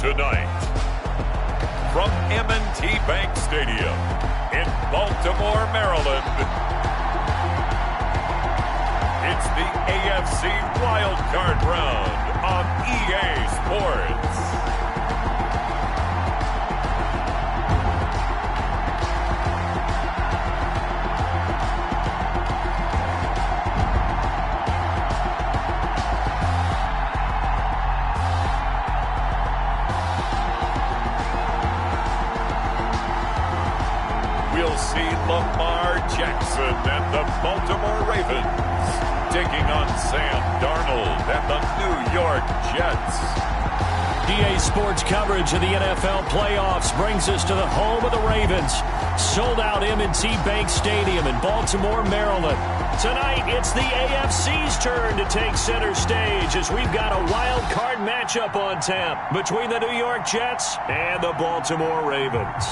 Tonight, from M&T Bank Stadium in Baltimore, Maryland, it's the AFC Wild Card Round on EA Sports. We'll see Lamar Jackson and the Baltimore Ravens taking on Sam Darnold and the New York Jets. EA Sports coverage of the NFL playoffs brings us to the home of the Ravens. Sold out M&T Bank Stadium in Baltimore, Maryland. Tonight, it's the AFC's turn to take center stage as we've got a wild card matchup on tap between the New York Jets and the Baltimore Ravens.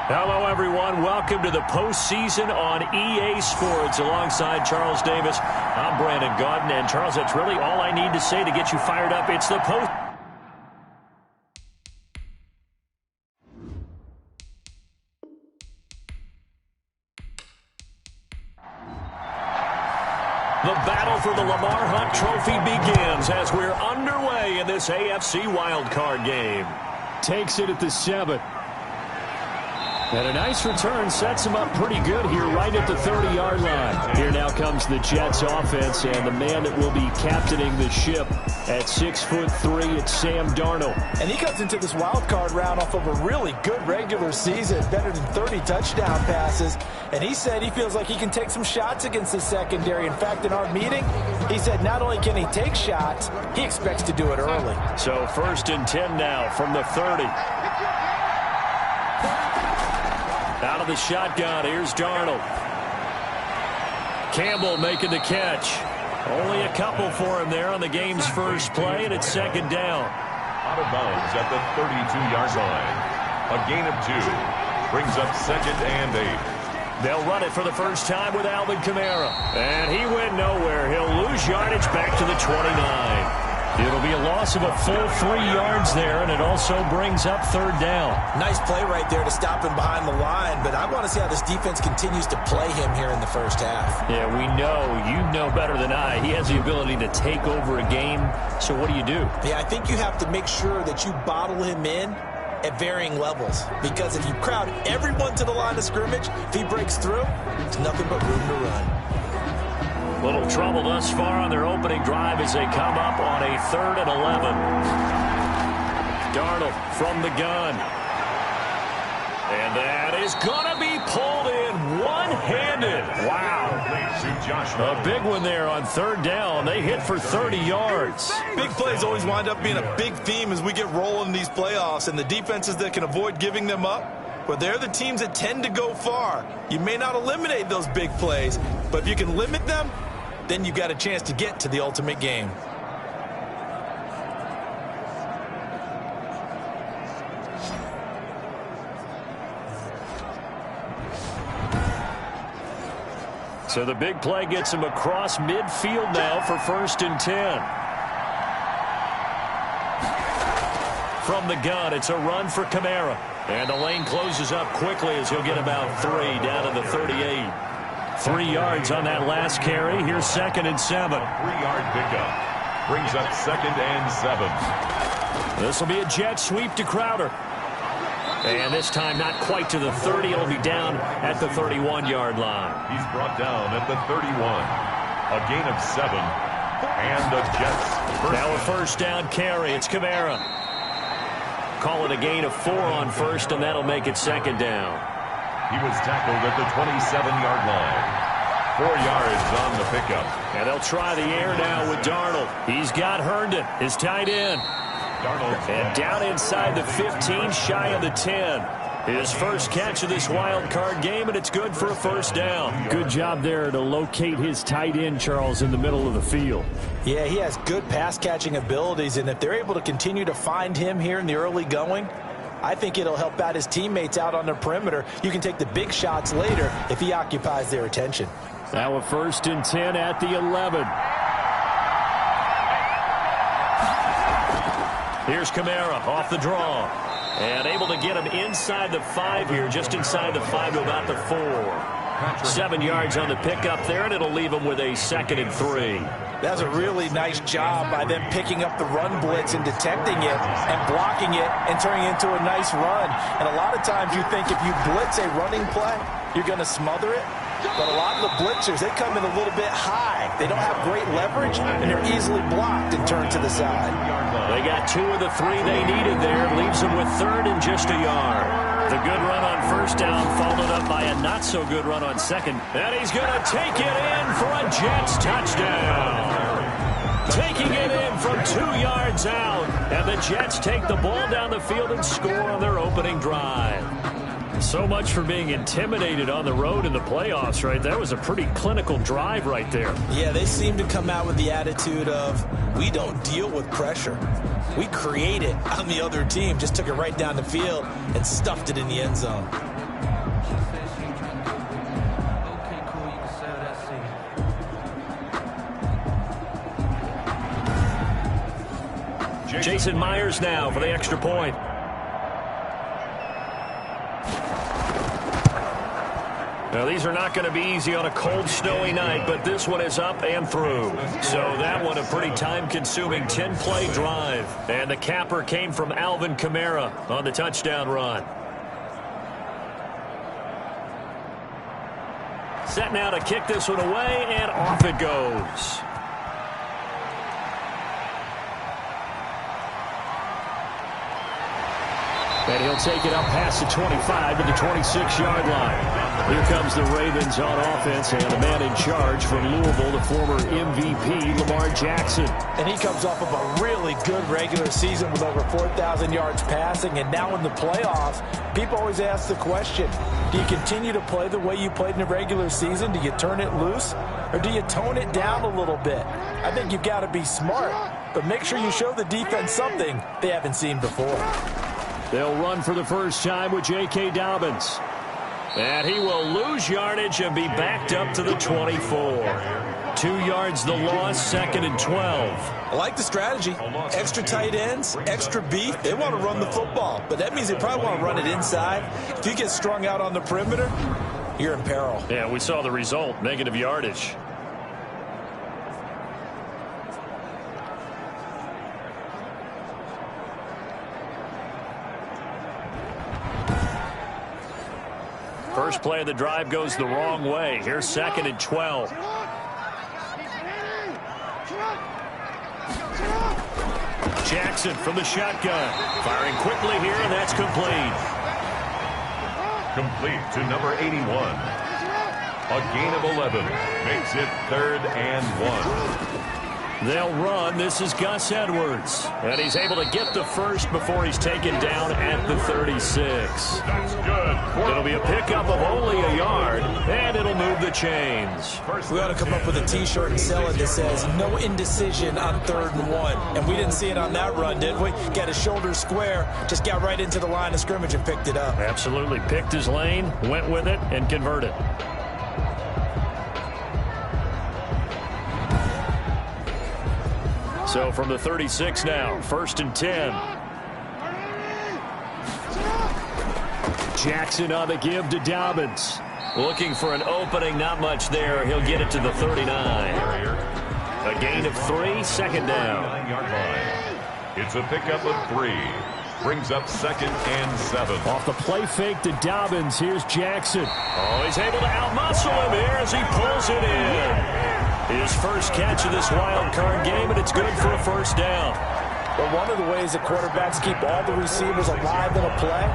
Hello, everyone. Welcome to the postseason on EA Sports. Alongside Charles Davis, I'm Brandon Gaudin. And, Charles, that's really all I need to say to get you fired up. It's the post. The battle for the Lamar Hunt Trophy begins as we're underway in this AFC wildcard game. Takes it at the 7. And a nice return sets him up pretty good here right at the 30-yard line. Here now comes the Jets offense, and the man that will be captaining the ship at 6'3", it's Sam Darnold. And he comes into this wild card round off of a really good regular season, better than 30 touchdown passes. And he said he feels like he can take some shots against the secondary. In fact, in our meeting, he said not only can he take shots, he expects to do it early. So 1st and 10 now from the 30. Out of the shotgun, here's Darnold. Campbell making the catch. Only a couple for him there on the game's first play, and it's 2nd down. Out of bounds at the 32-yard line. A gain of 2 brings up 2nd and 8. They'll run it for the first time with Alvin Kamara. And he went nowhere. He'll lose yardage back to the 29. It'll be a loss of a full 3 yards there, and it also brings up 3rd down. Nice play right there to stop him behind the line, but I want to see how this defense continues to play him here in the first half. Yeah, we know. You know better than I. He has the ability to take over a game, so what do you do? Yeah, I think you have to make sure that you bottle him in at varying levels, because if you crowd everyone to the line of scrimmage, if he breaks through, there's nothing but room to run. Little trouble thus far on their opening drive as they come up on a 3rd and 11. Darnold from the gun. And that is going to be pulled in one-handed. Wow. A big one there on 3rd down. They hit for 30 yards. Big plays always wind up being a big theme as we get rolling in these playoffs, and the defenses that can avoid giving them up, but they're the teams that tend to go far. You may not eliminate those big plays, but if you can limit them, then you've got a chance to get to the ultimate game. So the big play gets him across midfield now for 1st and 10. From the gun, it's a run for Kamara. And the lane closes up quickly as he'll get about 3 down to the 38. 3 yards on that last carry. Here's 2nd and 7. 3-yard pickup brings up 2nd and 7. This will be a jet sweep to Crowder. And this time not quite to the 30. It'll be down at the 31-yard line. He's brought down at the 31. A gain of 7. And the Jets. Now a 1st down carry. It's Kamara. Call it a gain of 4 on 1st, and that'll make it 2nd down. He was tackled at the 27-yard line. 4 yards on the pickup. And they'll try the air now with Darnold. He's got Herndon, his tight end. And down inside the 15, shy of the 10. His first catch of this wild card game, and it's good for a 1st down. Good job there to locate his tight end, Charles, in the middle of the field. Yeah, he has good pass-catching abilities, and if they're able to continue to find him here in the early going, I think it'll help out his teammates out on the perimeter. You can take the big shots later if he occupies their attention. Now a 1st and 10 at the 11. Here's Kamara off the draw. And able to get him inside the 5 here, just inside the 5 to about the 4. 7 yards on the pickup there, and it'll leave him with a 2nd and 3. That's a really nice job by them picking up the run blitz and detecting it and blocking it and turning it into a nice run. And a lot of times you think if you blitz a running play, you're going to smother it. But a lot of the blitzers, they come in a little bit high. They don't have great leverage, and they're easily blocked and turned to the side. They got 2 of the 3 they needed there. Leaves them with 3rd and just a yard. The good run on 1st down followed up by a not-so-good run on 2nd. And he's going to take it in for a Jets touchdown. Taking it in from 2 yards out. And the Jets take the ball down the field and score on their opening drive. So much for being intimidated on the road in the playoffs, right? That was a pretty clinical drive right there. Yeah, they seem to come out with the attitude of, we don't deal with pressure. We create it on the other team. Just took it right down the field and stuffed it in the end zone. Jason Myers now for the extra point. Now, these are not going to be easy on a cold, snowy night, but this one is up and through. So that one a pretty time-consuming 10-play drive. And the capper came from Alvin Kamara on the touchdown run. Set now to kick this one away, and off it goes. And he'll take it up past the 25 to the 26-yard line. Here comes the Ravens on offense, and the man in charge from Louisville, the former MVP, Lamar Jackson. And he comes off of a really good regular season with over 4,000 yards passing, and now in the playoffs, people always ask the question, do you continue to play the way you played in the regular season? Do you turn it loose, or do you tone it down a little bit? I think you've got to be smart, but make sure you show the defense something they haven't seen before. They'll run for the first time with J.K. Dobbins. And he will lose yardage and be backed up to the 24. 2 yards the loss, 2nd and 12. I like the strategy. Extra tight ends, extra beef. They want to run the football, but that means they probably want to run it inside. If you get strung out on the perimeter, you're in peril. Yeah, we saw the result, negative yardage. First play of the drive goes the wrong way. Here's 2nd and 12. Jackson from the shotgun. Firing quickly here, and that's complete. Complete to number 81. A gain of 11 makes it 3rd and 1. They'll run. This is Gus Edwards. And he's able to get the first before he's taken down at the 36. That's good. It'll be a pickup of only a yard, and it'll move the chains. We ought to come up with a T-shirt and sell it that says, no indecision on 3rd and 1. And we didn't see it on that run, did we? Got his shoulders square, just got right into the line of scrimmage and picked it up. Absolutely. Picked his lane, went with it, and converted. So from the 36 now, 1st and 10. Jackson on the give to Dobbins. Looking for an opening, not much there. He'll get it to the 39. A gain of 3, 2nd down. 9-yard line. It's a pickup of 3. Brings up 2nd and 7. Off the play fake to Dobbins, here's Jackson. Oh, he's able to outmuscle him here as he pulls it in. His first catch of this wild card game, and it's good for a 1st down. But one of the ways that quarterbacks keep all the receivers alive in a play,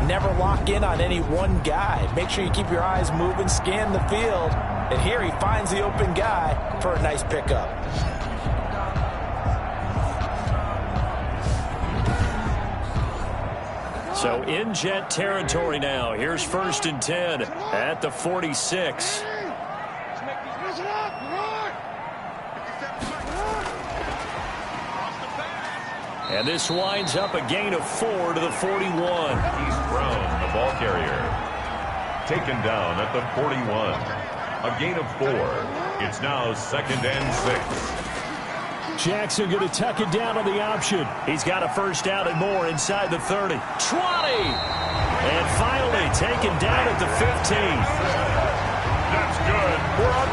never lock in on any one guy. Make sure you keep your eyes moving, scan the field, and here he finds the open guy for a nice pickup. So in Jet territory now. Here's 1st and 10 at the 46. And this winds up a gain of 4 to the 41. East Brown, the ball carrier. Taken down at the 41. A gain of 4. It's now 2nd and 6. Jackson going to tuck it down on the option. He's got a first down and more inside the 30. 20! And finally taken down at the 15. That's good. We're on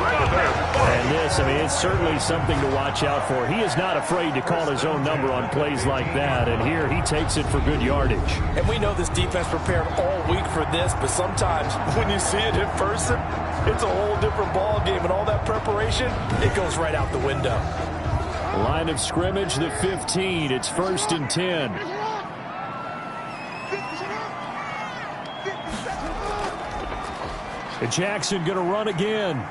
And this, I mean, it's certainly something to watch out for. He is not afraid to call his own number on plays like that. And here he takes it for good yardage. And we know this defense prepared all week for this, but sometimes when you see it in person, it's a whole different ball game. And all that preparation, it goes right out the window. Line of scrimmage, the 15. It's 1st and 10. And Jackson going to run again.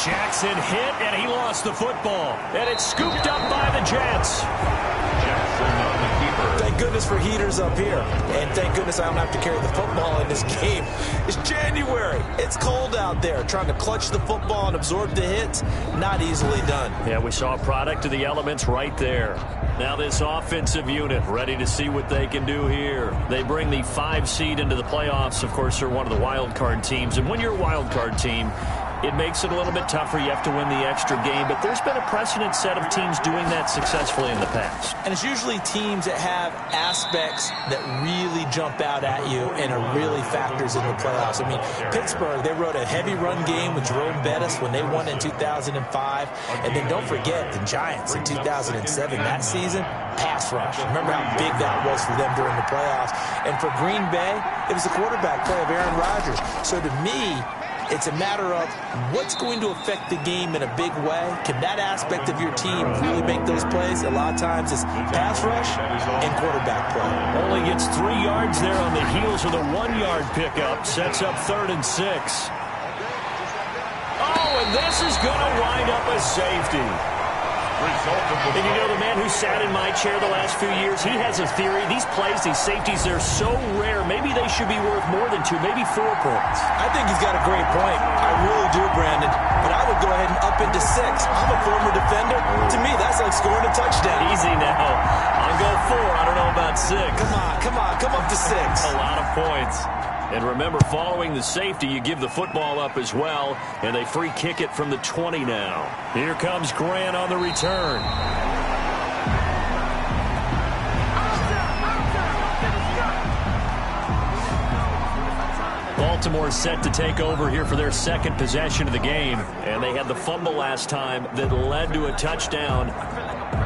Jackson hit, and he lost the football. And it's scooped up by the Jets. Jackson on the keeper. Thank goodness for heaters up here. And thank goodness I don't have to carry the football in this game. It's January. It's cold out there. Trying to clutch the football and absorb the hits, not easily done. Yeah, we saw a product of the elements right there. Now this offensive unit ready to see what they can do here. They bring the 5 seed into the playoffs. Of course, they're one of the wild card teams. And when you're a wild card team, it makes it a little bit tougher. You have to win the extra game. But there's been a precedent set of teams doing that successfully in the past. And it's usually teams that have aspects that really jump out at you and are really factors in the playoffs. I mean, Pittsburgh, they rode a heavy run game with Jerome Bettis when they won in 2005. And then don't forget the Giants in 2007. That season, pass rush. Remember how big that was for them during the playoffs. And for Green Bay, it was the quarterback play of Aaron Rodgers. So to me, it's a matter of what's going to affect the game in a big way. Can that aspect of your team really make those plays? A lot of times it's pass rush and quarterback play. Only gets 3 yards there on the heels of the 1-yard pickup. Sets up 3rd and 6. Oh, and this is going to wind up a safety. And you know, the man who sat in my chair the last few years, he has a theory. These plays, these safeties, they're so rare. Maybe they should be worth more than 2, maybe 4 points. I think he's got a great point. I really do, Brandon. But I would go ahead and up into 6. I'm a former defender. To me, that's like scoring a touchdown. Easy now. I'll go 4. I don't know about 6. Come on. Come up to 6. A lot of points. And remember, following the safety, you give the football up as well, and they free kick it from the 20 now. Here comes Grant on the return. Baltimore set to take over here for their 2nd possession of the game, and they had the fumble last time that led to a touchdown.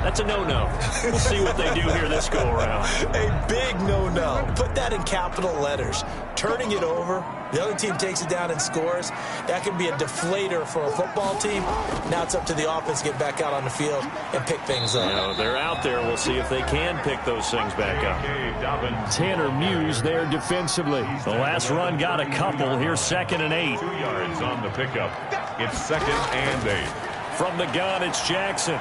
That's a no-no. We'll see what they do here this go-around. A big no-no. Put that in capital letters. Turning it over, the other team takes it down and scores. That can be a deflator for a football team. Now it's up to the offense to get back out on the field and pick things up. You know, they're out there. We'll see if they can pick those things back up. Tanner Muse there defensively. The last run got a couple. Here's 2nd and 8. 2 yards on the pickup. It's 2nd and 8. From the gun, it's Jackson.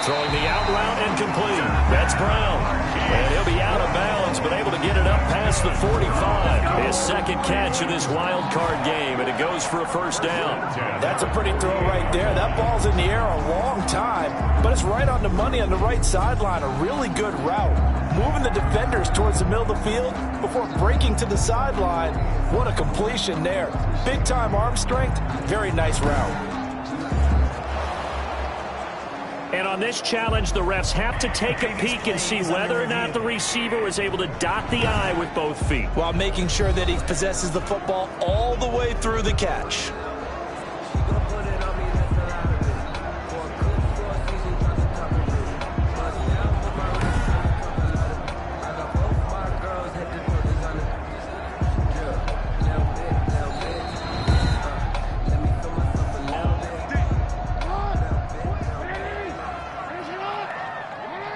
Throwing the out route incomplete. That's Brown. And he'll be out of bounds, but able to get it up past the 45. His 2nd catch of this wild card game, and it goes for a first down. That's a pretty throw right there. That ball's in the air a long time, but it's right on the money on the right sideline. A really good route. Moving the defenders towards the middle of the field before breaking to the sideline. What a completion there. Big-time arm strength. Very nice route. And on this challenge, the refs have to take a peek and see whether or not the receiver was able to dot the I with both feet, while making sure that he possesses the football all the way through the catch.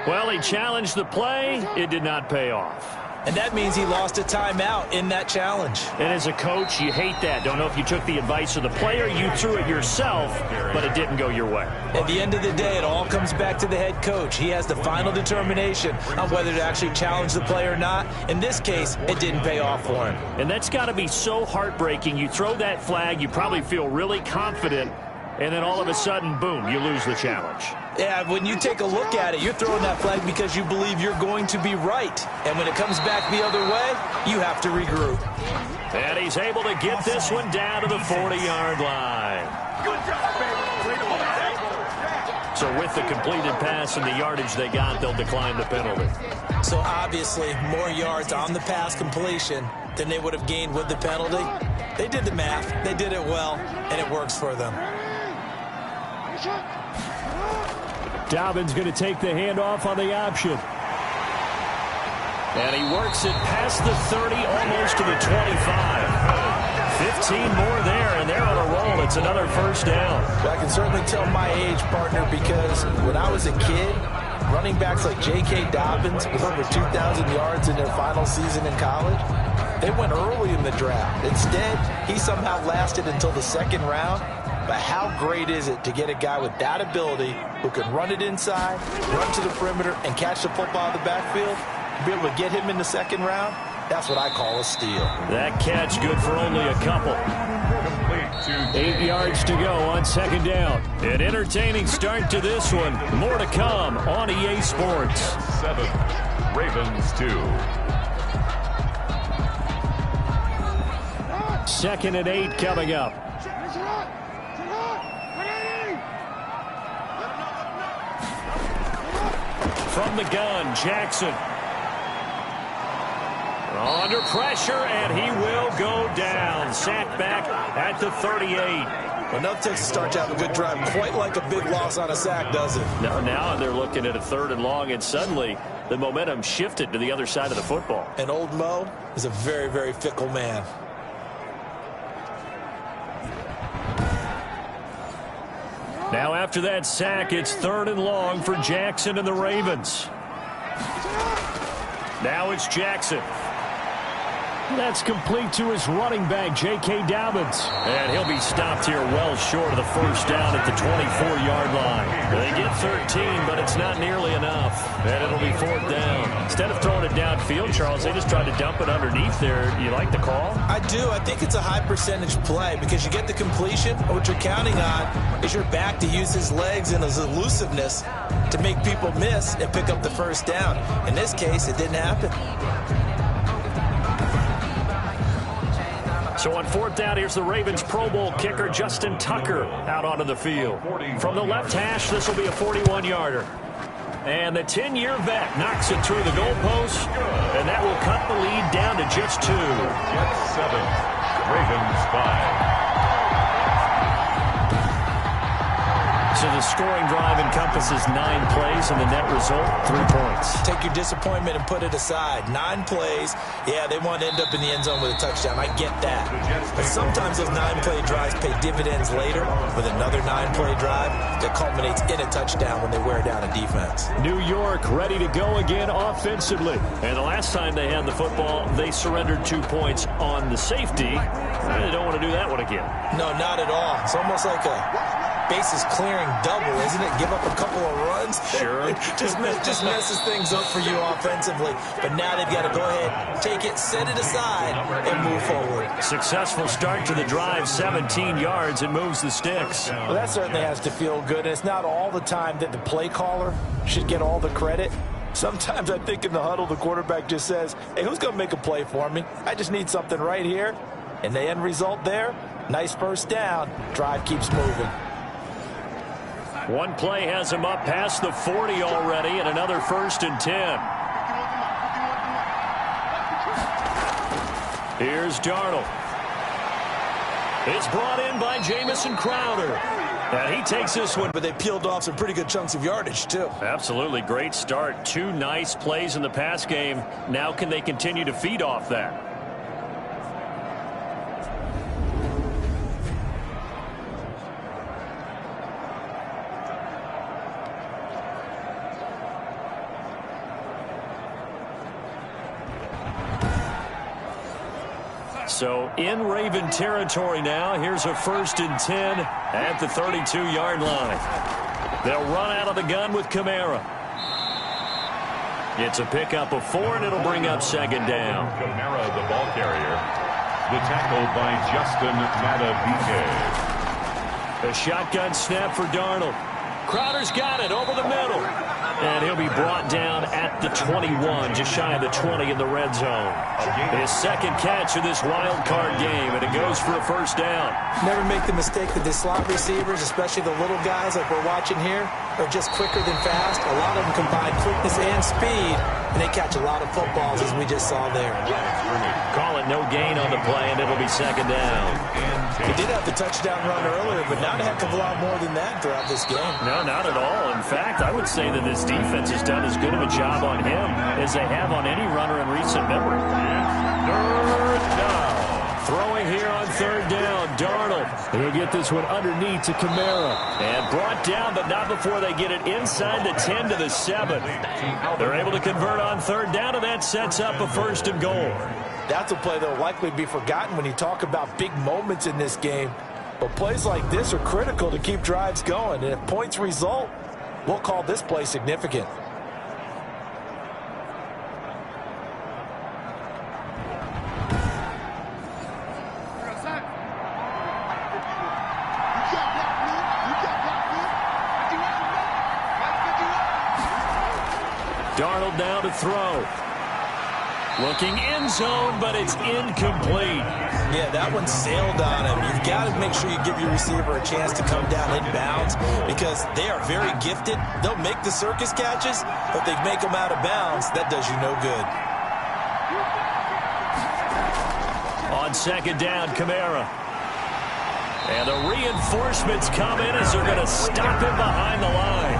Well, he challenged the play. It did not pay off. And that means he lost a timeout in that challenge. And as a coach, you hate that. Don't know if you took the advice of the player, you threw it yourself, but it didn't go your way. At the end of the day, it all comes back to the head coach. He has the final determination on whether to actually challenge the play or not. In this case, it didn't pay off for him. And that's got to be so heartbreaking. You throw that flag, you probably feel really confident, And then all of a sudden, boom, you lose the challenge. Yeah, when you take a look at it, you're throwing that flag because you believe you're going to be right. And when it comes back the other way, you have to regroup. And he's able to get this one down to the 40-yard line. Good job, baby. So with the completed pass and the yardage they got, they'll decline the penalty. So obviously, more yards on the pass completion than they would have gained with the penalty. They did the math. They did it well, and it works for them. Dobbins going to take the handoff on the option. And he works it past the 30, almost to the 25. 15 more there, and they're on a roll. It's another first down. I can certainly tell my age, partner, because when I was a kid, running backs like J.K. Dobbins with over 2,000 yards in their final season in college, they went early in the draft. Instead, he somehow lasted until the second round. But how great is it to get a guy with that ability who can run it inside, run to the perimeter, and catch the football in the backfield? To be able to get him in the second round, that's what I call a steal. That catch good for only a couple. 8 yards to go on second down. An entertaining start to this one. More to come on EA Sports. 7, Ravens 2. 2nd and 8 coming up. From the gun, Jackson. Under pressure, and he will go down. Sacked back at the 38. Enough takes to start to have a good drive, quite like a big loss on a sack, does it? Now they're looking at a 3rd and long, and suddenly the momentum shifted to the other side of the football. And old Mo is a very, very fickle man. Now after that sack, it's 3rd and long for Jackson and the Ravens. Now it's Jackson. That's complete to his running back, J.K. Dobbins. And he'll be stopped here well short of the first down at the 24-yard line. They get 13, but it's not nearly enough. And it'll be 4th down. Instead of throwing it downfield, Charles, they just tried to dump it underneath there. You like the call? I do. I think it's a high percentage play because you get the completion. What you're counting on is your back to use his legs and his elusiveness to make people miss and pick up the first down. In this case, it didn't happen. So on 4th down, here's the Ravens Pro Bowl kicker, Justin Tucker, out onto the field. From the left hash, this will be a 41-yarder. And the 10-year vet knocks it through the goalpost, and that will cut the lead down to just 2. Jets 7, Ravens 5. So the scoring drive encompasses 9 plays, and the net result, 3 points. Take your disappointment and put it aside. 9 plays. Yeah, they want to end up in the end zone with a touchdown. I get that. But sometimes those 9-play drives pay dividends later with another 9-play drive that culminates in a touchdown when they wear down a defense. New York ready to go again offensively. And the last time they had the football, they surrendered 2 points on the safety. They don't want to do that one again. No, not at all. It's almost like a bases clearing double, isn't it? Give up a couple of runs. Sure. just messes things up for you offensively. But now they've got to go ahead, take it, set it aside, and move forward. Successful start to the drive, 17 yards, and moves the sticks. Well, that certainly has to feel good. And it's not all the time that the play caller should get all the credit. Sometimes I think in the huddle, the quarterback just says, hey, who's going to make a play for me? I just need something right here. And the end result there, nice first down. Drive keeps moving. One play has him up past the 40 already, and another 1st and 10. Here's Darnold. It's brought in by Jamison Crowder. And he takes this one. But they peeled off some pretty good chunks of yardage, too. Absolutely. Great start. 2 nice plays in the pass game. Now can they continue to feed off that? So in Raven territory now. Here's a 1st and 10 at the 32-yard line. They'll run out of the gun with Kamara. It's a pickup of 4, and it'll bring up 2nd down. Kamara, the ball carrier. The tackle by Justin Madubuike. A shotgun snap for Darnold. Crowder's got it over the middle. And he'll be brought down at the 21, just shy of the 20 in the red zone. His second catch of this wild card game, and it goes for a first down. Never make the mistake that the slot receivers, especially the little guys like we're watching here, are just quicker than fast. A lot of them combine quickness and speed, and they catch a lot of footballs, as we just saw there. Call it no gain on the play, and it'll be second down. He did have the touchdown run earlier, but not a heck of a lot more than that throughout this game. No, not at all. In fact, I would say that this defense has done as good of a job on him as they have on any runner in recent memory. Third down. Throwing here on third down, Darnold. He'll get this one underneath to Kamara. And brought down, but not before they get it inside the 10 to the 7. They're able to convert on third down, and that sets up a first and goal. That's a play that will likely be forgotten when you talk about big moments in this game. But plays like this are critical to keep drives going. And if points result, we'll call this play significant. Darnold down to throw. Looking end zone, but it's incomplete. Yeah, that one sailed on him. You've got to make sure you give your receiver a chance to come down inbounds because they are very gifted. They'll make the circus catches, but they make them out of bounds. That does you no good. On second down, Kamara. And the reinforcements come in as they're going to stop him behind the line.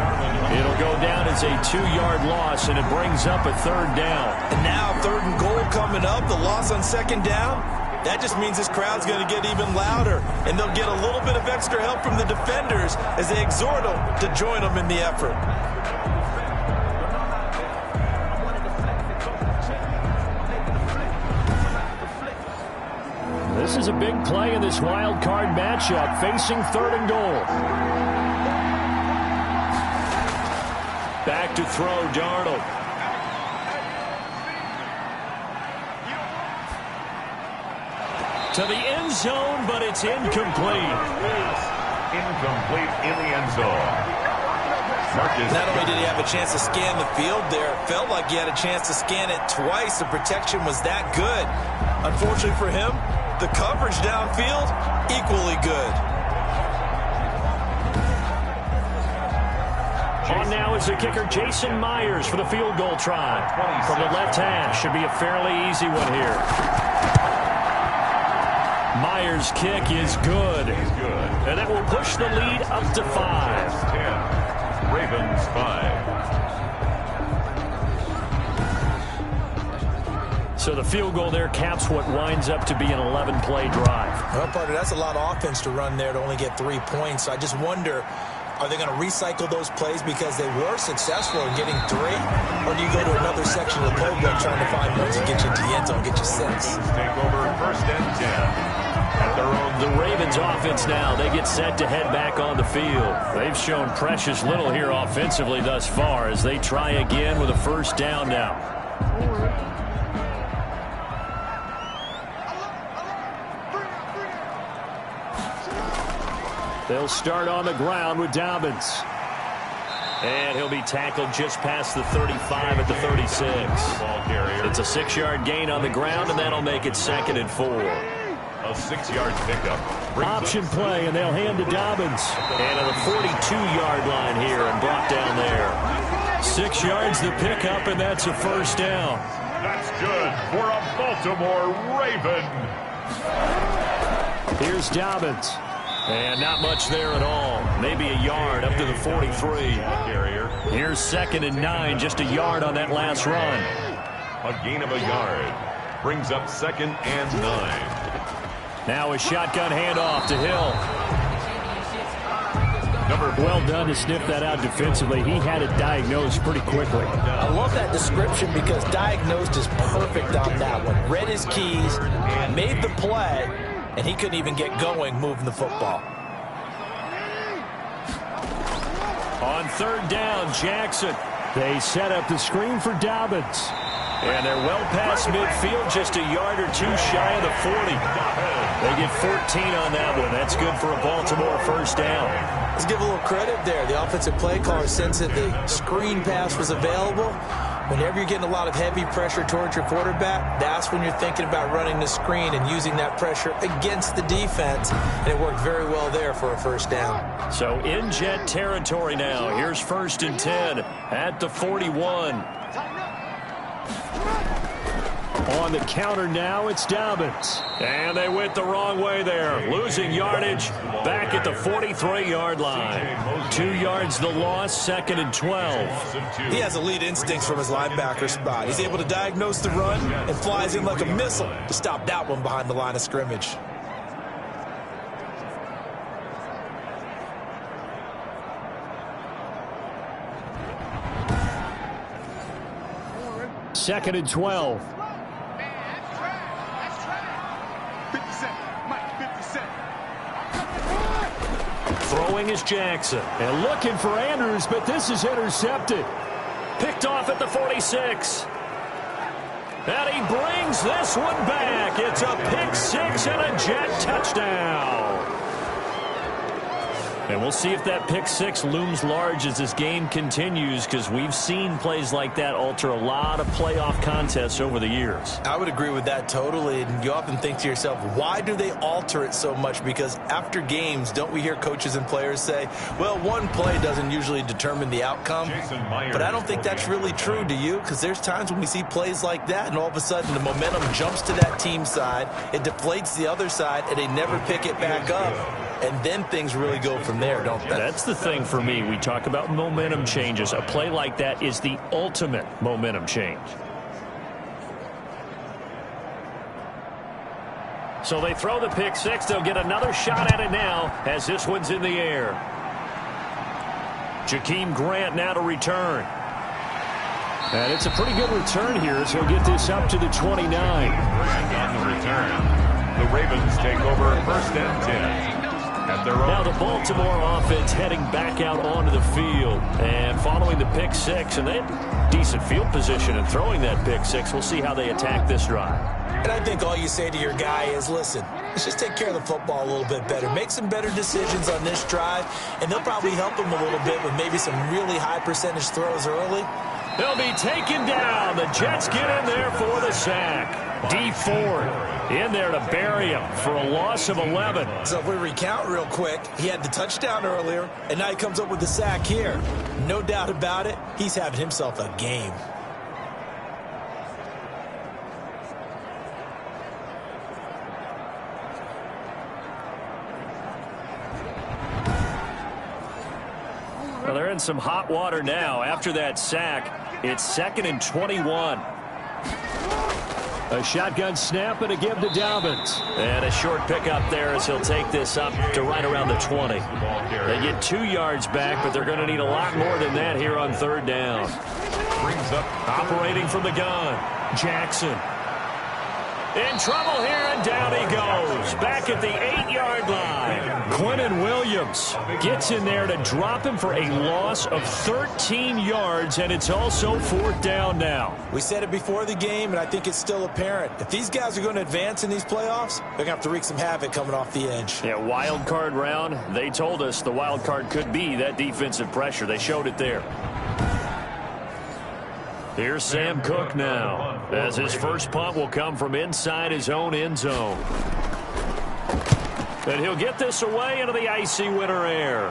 It'll go down as a 2-yard loss, and it brings up a third down. And now third and goal coming up, the loss on second down. That just means this crowd's going to get even louder, and they'll get a little bit of extra help from the defenders as they exhort them to join them in the effort. This is a big play in this wild card matchup, facing third and goal. Back to throw, Darnold. To the end zone, but it's incomplete. Incomplete in the end zone. Marcus. Not only did he have a chance to scan the field there, it felt like he had a chance to scan it twice. The protection was that good. Unfortunately for him, the coverage downfield, equally good. On now is the kicker, Jason Myers, for the field goal try. From the left hash, should be a fairly easy one here. Myers' kick is good. And that will push the lead up to 5. 10. Ravens 5. So the field goal there caps what winds up to be an 11-play drive. Well, partner, that's a lot of offense to run there to only get 3 points. I just wonder, are they going to recycle those plays because they were successful in getting 3? Or do you go to another section of the playbook trying to find ones that get you to the end zone, get you 6? Take over first and 10. At their own. The Ravens offense now, they get set to head back on the field. They've shown precious little here offensively thus far as they try again with a first down now. They'll start on the ground with Dobbins. And he'll be tackled just past the 35 at the 36. Ball carrier. It's a 6-yard gain on the ground, and that'll make it 2nd and 4. A 6-yard pickup. Option play, and they'll hand to Dobbins. And at the 42-yard line here and brought down there. 6 yards the pickup, and that's a first down. That's good for a Baltimore Raven. Here's Dobbins. And not much there at all. Maybe a yard up to the 43. Here's 2nd and 9, just a yard on that last run. A gain of a yard. Brings up 2nd and 9. Now a shotgun handoff to Hill. Well done to sniff that out defensively. He had it diagnosed pretty quickly. I love that description because diagnosed is perfect on that one. Read his keys, made the play, and he couldn't even get going moving the football. On third down, Jackson. They set up the screen for Dobbins. And they're well past midfield, just a yard or two shy of the 40. They get 14 on that one. That's good for a Baltimore first down. Let's give a little credit there. The offensive play caller sensed that the screen pass was available. Whenever you're getting a lot of heavy pressure towards your quarterback, that's when you're thinking about running the screen and using that pressure against the defense. And it worked very well there for a first down. So in Jet territory now. Here's 1st and 10 at the 41. On the counter now, it's Dobbins. And they went the wrong way there. Losing yardage back at the 43-yard line. 2 yards the loss, 2nd and 12. He has elite instincts from his linebacker spot. He's able to diagnose the run and flies in like a missile to stop that one behind the line of scrimmage. Second and 12. Throwing is Jackson. And looking for Andrews, but this is intercepted. Picked off at the 46. And he brings this one back. It's a pick six and a Jet touchdown. And we'll see if that pick six looms large as this game continues, because we've seen plays like that alter a lot of playoff contests over the years. I would agree with that totally. And you often think to yourself, why do they alter it so much? Because after games, don't we hear coaches and players say, well, one play doesn't usually determine the outcome? But I don't think that's really true, do you? Because there's times when we see plays like that, and all of a sudden the momentum jumps to that team side, it deflates the other side, and they never pick it back up. And then things really go from there, don't they? That's the thing for me. We talk about momentum changes. A play like that is the ultimate momentum change. So they throw the pick six. They'll get another shot at it now as this one's in the air. Jakeem Grant now to return. And it's a pretty good return here as he'll get this up to the 29. And on the return, the Ravens take over 1st and 10. Now the Baltimore offense heading back out onto the field and following the pick six, and they had decent field position in throwing that pick six. We'll see how they attack this drive. And I think all you say to your guy is, listen, let's just take care of the football a little bit better. Make some better decisions on this drive, and they'll probably help him a little bit with maybe some really high percentage throws early. They'll be taken down. The Jets get in there for the sack. Dee Ford in there to bury him for a loss of 11. So if we recount real quick, he had the touchdown earlier, and now he comes up with the sack here. No doubt about it, he's having himself a game. Well, they're in some hot water now. After that sack, it's 2nd and 21. A shotgun snap and a give to Dobbins. And a short pickup there as he'll take this up to right around the 20. They get 2 yards back, but they're going to need a lot more than that here on 3rd down. Brings up operating from the gun. Jackson. In trouble here, and down he goes. Back at the 8-yard line. Quinnen Williams gets in there to drop him for a loss of 13 yards, and it's also 4th down now. We said it before the game, and I think it's still apparent. If these guys are going to advance in these playoffs, they're going to have to wreak some havoc coming off the edge. Yeah, wild card round. They told us the wild card could be that defensive pressure. They showed it there. Here's Sam Cook now, as his first punt will come from inside his own end zone. And he'll get this away into the icy winter air.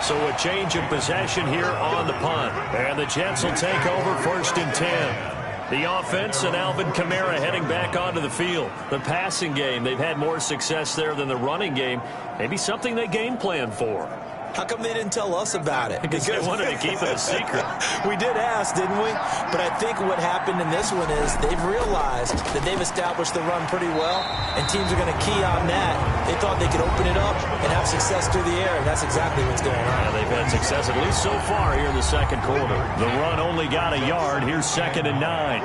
So a change of possession here on the punt. And the Jets will take over 1st and 10. The offense and Alvin Kamara heading back onto the field. The passing game, they've had more success there than the running game. Maybe something they game plan for. How come they didn't tell us about it? Because they wanted to keep it a secret. We did ask, didn't we? But I think what happened in this one is they've realized that they've established the run pretty well, and teams are going to key on that. They thought they could open it up and have success through the air, and that's exactly what's going on. Yeah, they've had success, at least so far, here in the 2nd quarter. The run only got a yard. Here's 2nd and 9.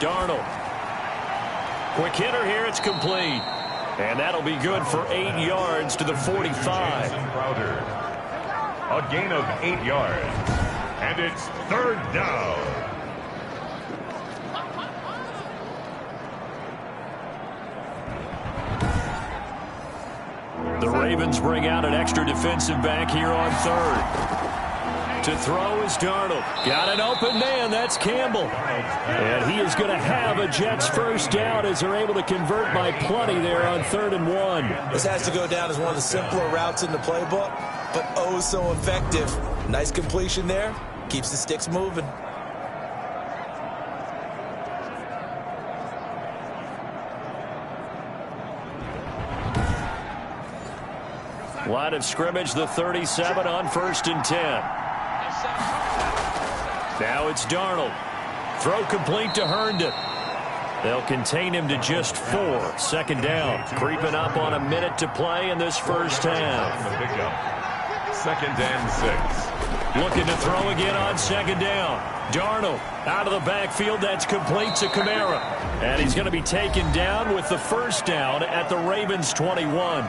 Darnold. Quick hitter here. It's complete. And that'll be good for 8 yards to the 45. A gain of 8 yards. And it's 3rd down. The Ravens bring out an extra defensive back here on 3rd. To throw is Darnold. Got an open man. That's Campbell. And he is going to have a Jets first down as they're able to convert by plenty there on 3rd and 1. This has to go down as one of the simpler routes in the playbook, but oh so effective. Nice completion there. Keeps the sticks moving. Line of scrimmage, the 37 on 1st and 10. Now it's Darnold. Throw complete to Herndon. They'll contain him to just 4. 2nd down. Creeping up on a minute to play in this first half. 2nd and 6. Looking to throw again on 2nd down. Darnold out of the backfield. That's complete to Kamara. And he's going to be taken down with the first down at the Ravens 21.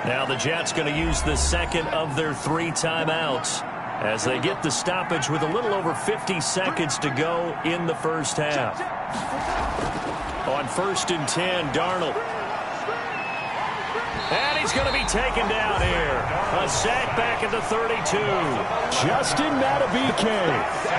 Now the Jets going to use the second of their 3 timeouts as they get the stoppage with a little over 50 seconds to go in the first half. On 1st and 10, Darnold. And he's going to be taken down here. A sack back at the 32. Justin Madubuike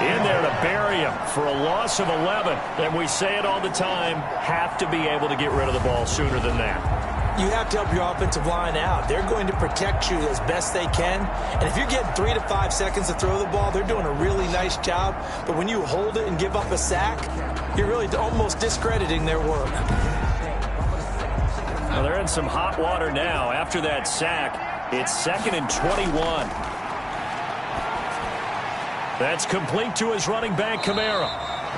in there to bury him for a loss of 11. And we say it all the time, have to be able to get rid of the ball sooner than that. You have to help your offensive line out. They're going to protect you as best they can. And if you're getting 3 to 5 seconds to throw the ball, they're doing a really nice job. But when you hold it and give up a sack, you're really almost discrediting their work. Well, they're in some hot water now. After that sack, it's 2nd and 21. That's complete to his running back, Kamara.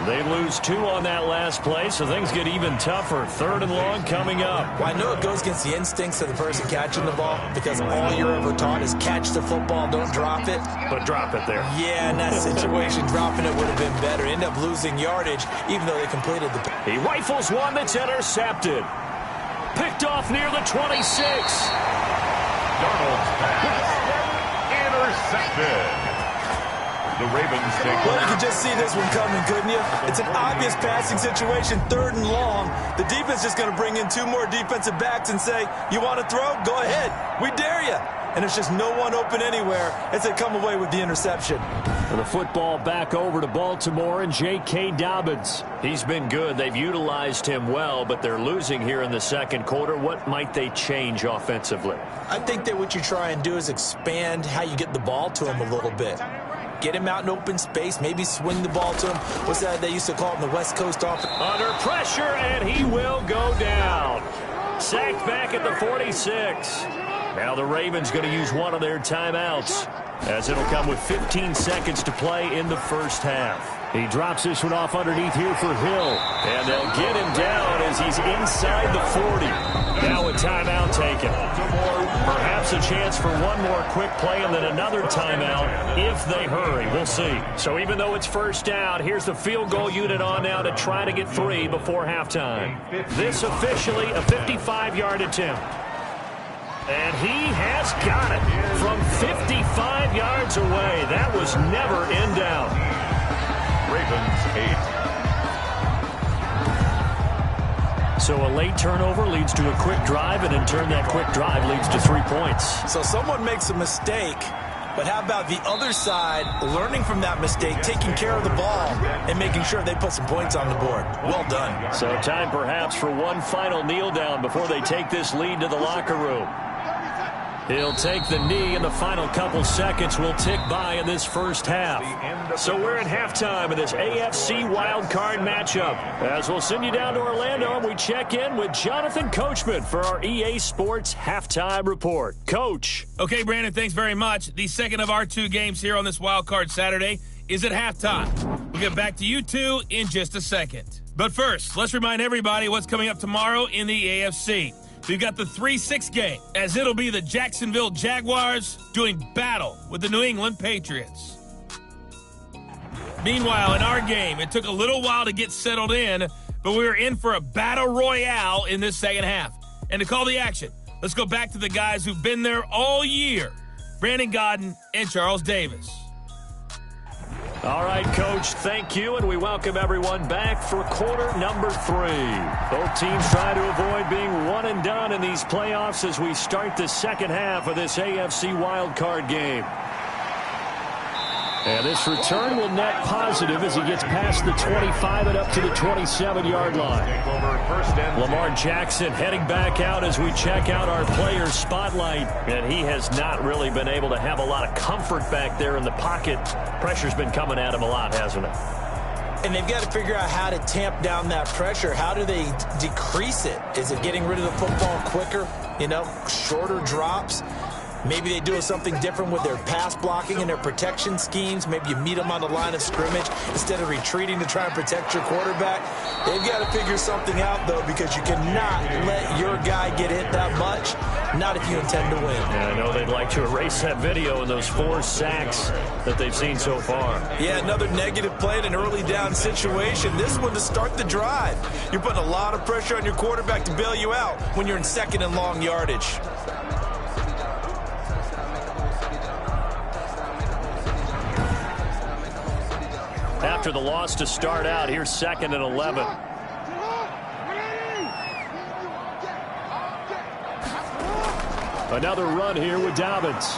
They lose 2 on that last play, so things get even tougher. 3rd and long coming up. Well, I know it goes against the instincts of the person catching the ball because all you're ever taught is catch the football, don't drop it. But drop it there. Yeah, in that situation, dropping it would have been better. End up losing yardage, even though they completed the pass. He rifles one that's intercepted. Picked off near the 26. Darnold's pass. Intercepted. The Ravens take Well, you could just see this one coming, couldn't you? It's an obvious passing situation, 3rd and long. The defense is just going to bring in 2 more defensive backs and say, you want to throw? Go ahead. We dare you. And there's just no one open anywhere as they come away with the interception. For the football back over to Baltimore and J.K. Dobbins. He's been good. They've utilized him well, but they're losing here in the 2nd quarter. What might they change offensively? I think that what you try and do is expand how you get the ball to him a little bit. Get him out in open space, maybe swing the ball to him. What's that they used to call it in the West Coast offense? Under pressure, and he will go down. Sacked back at the 46. Now the Ravens going to use one of their timeouts as it'll come with 15 seconds to play in the first half. He drops this one off underneath here for Hill. And they'll get him down as he's inside the 40. Now a timeout taken. Perhaps a chance for one more quick play and then another timeout if they hurry. We'll see. So even though it's first down, here's the field goal unit on now to try to get 3 before halftime. This officially a 55-yard attempt. And he has got it from 55 yards away. That was never in doubt. Ravens 8. So a late turnover leads to a quick drive, and in turn that quick drive leads to 3 points. So someone makes a mistake, but how about the other side learning from that mistake, taking care of the ball, and making sure they put some points on the board? Well done. So time perhaps for one final kneel down before they take this lead to the locker room. He'll take the knee, and the final couple seconds will tick by in this first half. So we're at halftime of this AFC wildcard matchup. As we'll send you down to Orlando, and we check in with Jonathan Coachman for our EA Sports Halftime Report. Coach. Okay, Brandon, thanks very much. The second of our 2 games here on this wildcard Saturday is at halftime. We'll get back to you two in just a second. But first, let's remind everybody what's coming up tomorrow in the AFC. We've got the 3-6 game, as it'll be the Jacksonville Jaguars doing battle with the New England Patriots. Meanwhile, in our game, it took a little while to get settled in, but we were in for a battle royale in this second half. And to call the action, let's go back to the guys who've been there all year. Brandon Gaudin, and Charles Davis. All right, Coach, thank you, and we welcome everyone back for quarter number 3. Both teams try to avoid being one and done in these playoffs as we start the second half of this AFC wildcard game. And this return will net positive as he gets past the 25 and up to the 27-yard line. Lamar Jackson heading back out as we check out our player spotlight. And he has not really been able to have a lot of comfort back there in the pocket. Pressure's been coming at him a lot, hasn't it? And they've got to figure out how to tamp down that pressure. How do they decrease it? Is it getting rid of the football quicker? You know, shorter drops? Maybe they do something different with their pass blocking and their protection schemes. Maybe you meet them on the line of scrimmage instead of retreating to try and protect your quarterback. They've got to figure something out, though, because you cannot let your guy get hit that much, not if you intend to win. Yeah, I know they'd like to erase that video and those 4 sacks that they've seen so far. Yeah, another negative play in an early down situation. This one to start the drive. You're putting a lot of pressure on your quarterback to bail you out when you're in second and long yardage. After the loss to start out, here's 2nd and 11. Another run here with Dobbins.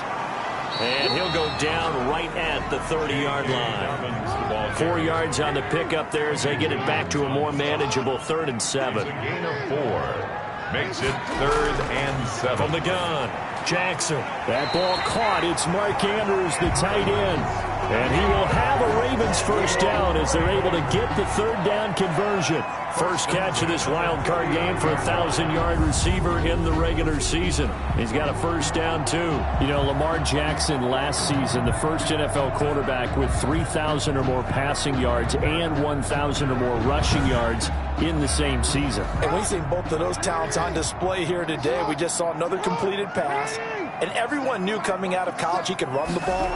And he'll go down right at the 30-yard line. 4 yards on the pickup there as they get it back to a more manageable 3rd and 7. A gain of 4 makes it 3rd and 7. From the gun, Jackson. That ball caught. It's Mark Andrews, the tight end. And he will have a Ravens first down as they're able to get the 3rd down conversion. First catch of this wild card game for a 1,000-yard receiver in the regular season. He's got a first down, too. You know, Lamar Jackson last season, the first NFL quarterback with 3,000 or more passing yards and 1,000 or more rushing yards in the same season. And we've seen both of those talents on display here today. We just saw another completed pass. And everyone knew coming out of college he could run the ball.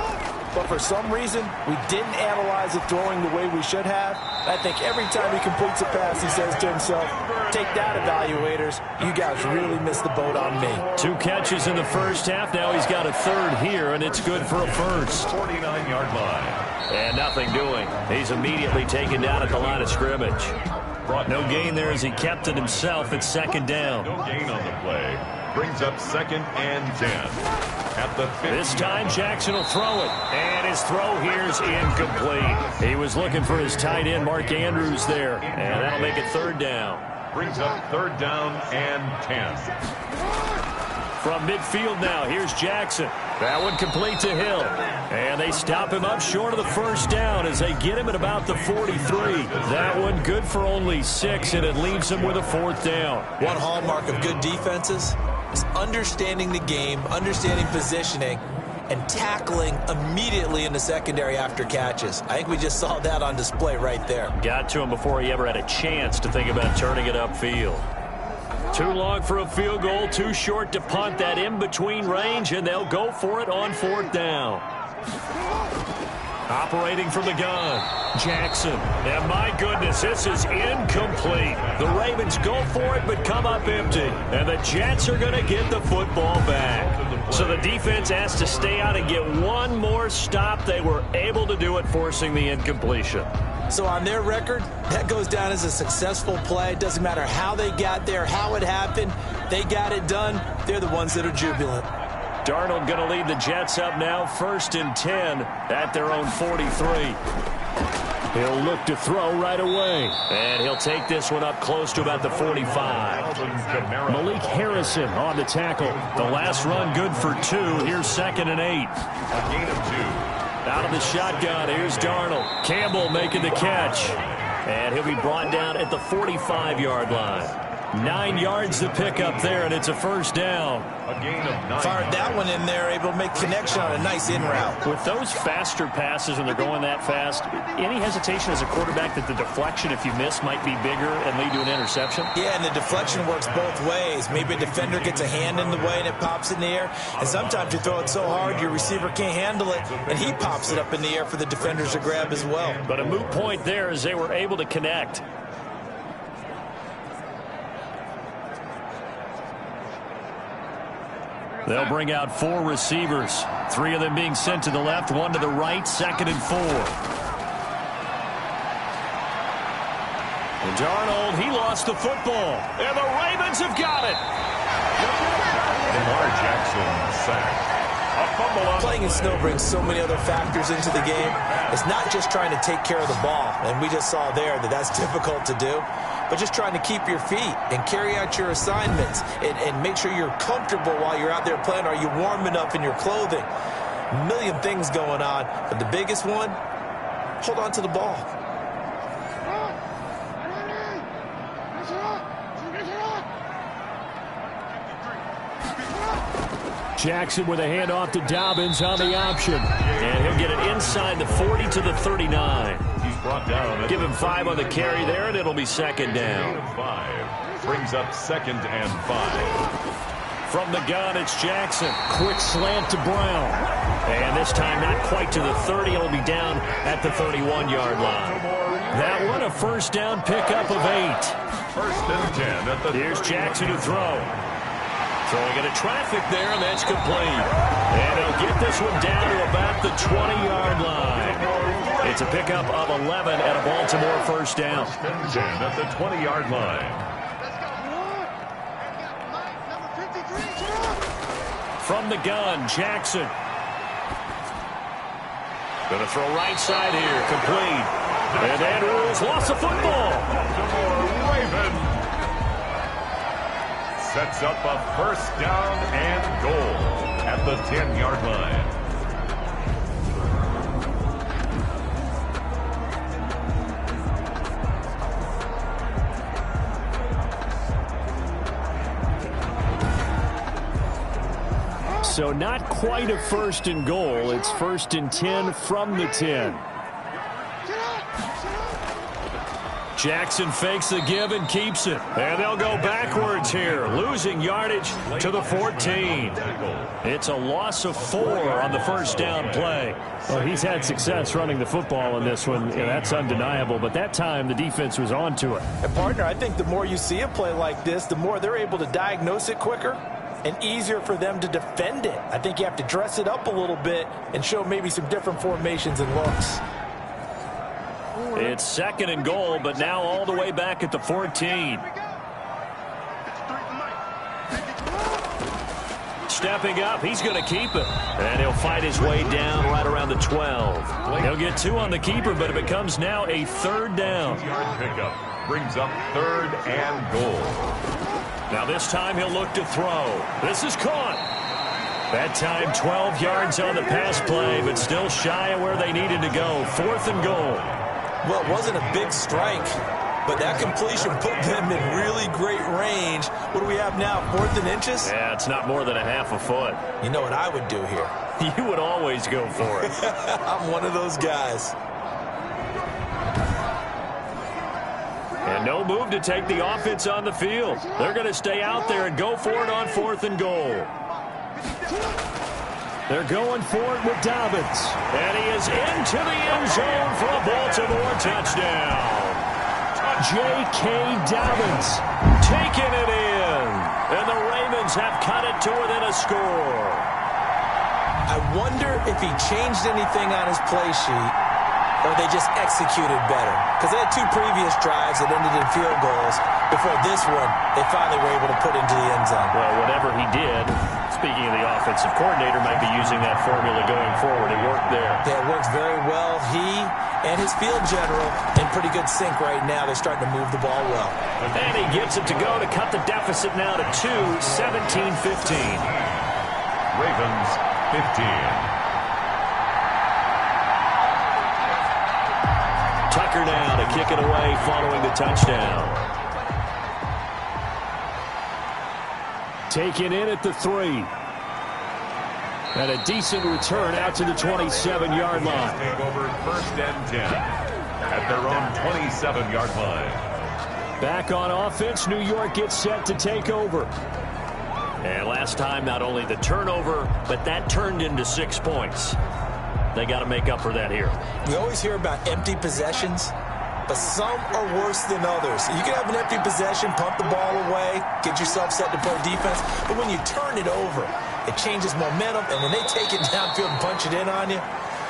But for some reason, we didn't analyze it throwing the way we should have. I think every time he completes a pass, he says to himself, take that, evaluators. You guys really missed the boat on me. 2 catches in the first half. Now he's got a 3rd here, and it's good for a first. 49-yard line. And nothing doing. He's immediately taken down at the line of scrimmage. No gain there as he kept it himself at 2nd down. No gain on the play. Brings up 2nd and 10. At the 50. This time Jackson will throw it. And his throw here is incomplete. He was looking for his tight end, Mark Andrews, there. And that'll make it 3rd down. Brings up 3rd down and 10. From midfield now, here's Jackson. That one complete to Hill. And they stop him up short of the first down as they get him at about the 43. That one good for only 6, and it leaves him with a 4th down. One hallmark of good defenses is understanding the game, understanding positioning, and tackling immediately in the secondary after catches. I think we just saw that on display right there. Got to him before he ever had a chance to think about turning it upfield. Too long for a field goal, too short to punt. That in-between range, and they'll go for it on 4th down. Operating from the gun, Jackson. And my goodness, this is incomplete. The Ravens go for it, but come up empty. And the Jets are going to get the football back. So the defense has to stay out and get one more stop. They were able to do it, forcing the incompletion. So on their record, that goes down as a successful play. It doesn't matter how they got there, how it happened. They got it done. They're the ones that are jubilant. Darnold going to lead the Jets up now, 1st and 10 at their own 43. He'll look to throw right away. And he'll take this one up close to about the 45. Malik Harrison on the tackle. The last run good for 2. Here's 2nd and 8. A gain of 2. Out of the shotgun, here's Darnold. Campbell making the catch. And he'll be brought down at the 45-yard line. 9 yards to pick up there, and it's a first down. A gain of 9. Fired that one in there, able to make connection on a nice in route. With those faster passes, when they're going that fast, any hesitation as a quarterback that the deflection, if you miss, might be bigger and lead to an interception? Yeah, and the deflection works both ways. Maybe a defender gets a hand in the way and it pops in the air. And sometimes you throw it so hard your receiver can't handle it, and he pops it up in the air for the defenders to grab as well. But a moot point there as they were able to connect. They'll bring out 4 receivers, 3 of them being sent to the left, 1 to the right, 2nd and 4. And Darnold, he lost the football, and the Ravens have got it. Lamar Jackson sacked. A fumble on Playing in snow brings so many other factors into the game. It's not just trying to take care of the ball, and we just saw there that that's difficult to do, but just trying to keep your feet and carry out your assignments and make sure you're comfortable while you're out there playing. Are you warm enough in your clothing? A million things going on, but the biggest one, hold on to the ball. Jackson with a handoff to Dobbins on the option. And he'll get it inside the 40 to the 39. He's brought down. Give him 5 on the carry there, and it'll be 2nd down. 5 brings up 2nd and 5. From the gun, it's Jackson. Quick slant to Brown. And this time not quite to the 30. It'll be down at the 31-yard line. That one a first down pickup of 8. 1st and 10 at the Here's Jackson to throw. Throwing into traffic there, and that's complete. And he'll get this one down to about the 20-yard line. It's a pickup of 11 and a Baltimore first down. 1st and 10 at the 20-yard line. From the gun, Jackson. Going to throw right side here, complete. And Andrews lost the football. Baltimore Ravens sets up a first down and goal at the 10-yard line. So not quite a 1st and goal. It's 1st and 10 from the 10. Jackson fakes the give and keeps it. And they'll go backwards here, losing yardage to the 14. It's a loss of 4 on the first down play. Well, he's had success running the football in this one. Yeah, that's undeniable. But that time, the defense was on to it. And, partner, I think the more you see a play like this, the more they're able to diagnose it quicker and easier for them to defend it. I think you have to dress it up a little bit and show maybe some different formations and looks. It's 2nd and goal, but now all the way back at the 14. Stepping up, he's going to keep it. And he'll fight his way down right around the 12. He'll get 2 on the keeper, but it becomes now a 3rd down. Yard pickup brings up 3rd and goal. Now this time he'll look to throw. This is caught. That time 12 yards on the pass play, but still shy of where they needed to go. 4th and goal. Well, it wasn't a big strike, but that completion put them in really great range. What do we have now, 4th and inches? Yeah, it's not more than a half a foot. You know what I would do here? You would always go for it. I'm one of those guys. And no move to take the offense on the field. They're going to stay out there and go for it on 4th and goal. They're going for it with Dobbins. And he is into the end zone for a Baltimore touchdown. J.K. Dobbins taking it in. And the Ravens have cut it to within a score. I wonder if he changed anything on his play sheet or they just executed better. Because they had 2 previous drives that ended in field goals. Before this one, they finally were able to put into the end zone. Well, whatever he did, speaking of the offensive coordinator, might be using that formula going forward. It worked there. Yeah, it works very well. He and his field general in pretty good sync right now. They're starting to move the ball well. And he gets it to go to cut the deficit now to 2, 17-15. Ravens 15. Tucker now to kick it away following the touchdown. Taken in at the 3. And a decent return out to the 27-yard line. Take over 1st and 10 at their own 27-yard line. Back on offense, New York gets set to take over. And last time, not only the turnover, but that turned into 6 points. They got to make up for that here. We always hear about empty possessions. but some are worse than others. You can have an empty possession, pump the ball away, get yourself set to play defense, but when you turn it over, it changes momentum, and when they take it downfield and punch it in on you,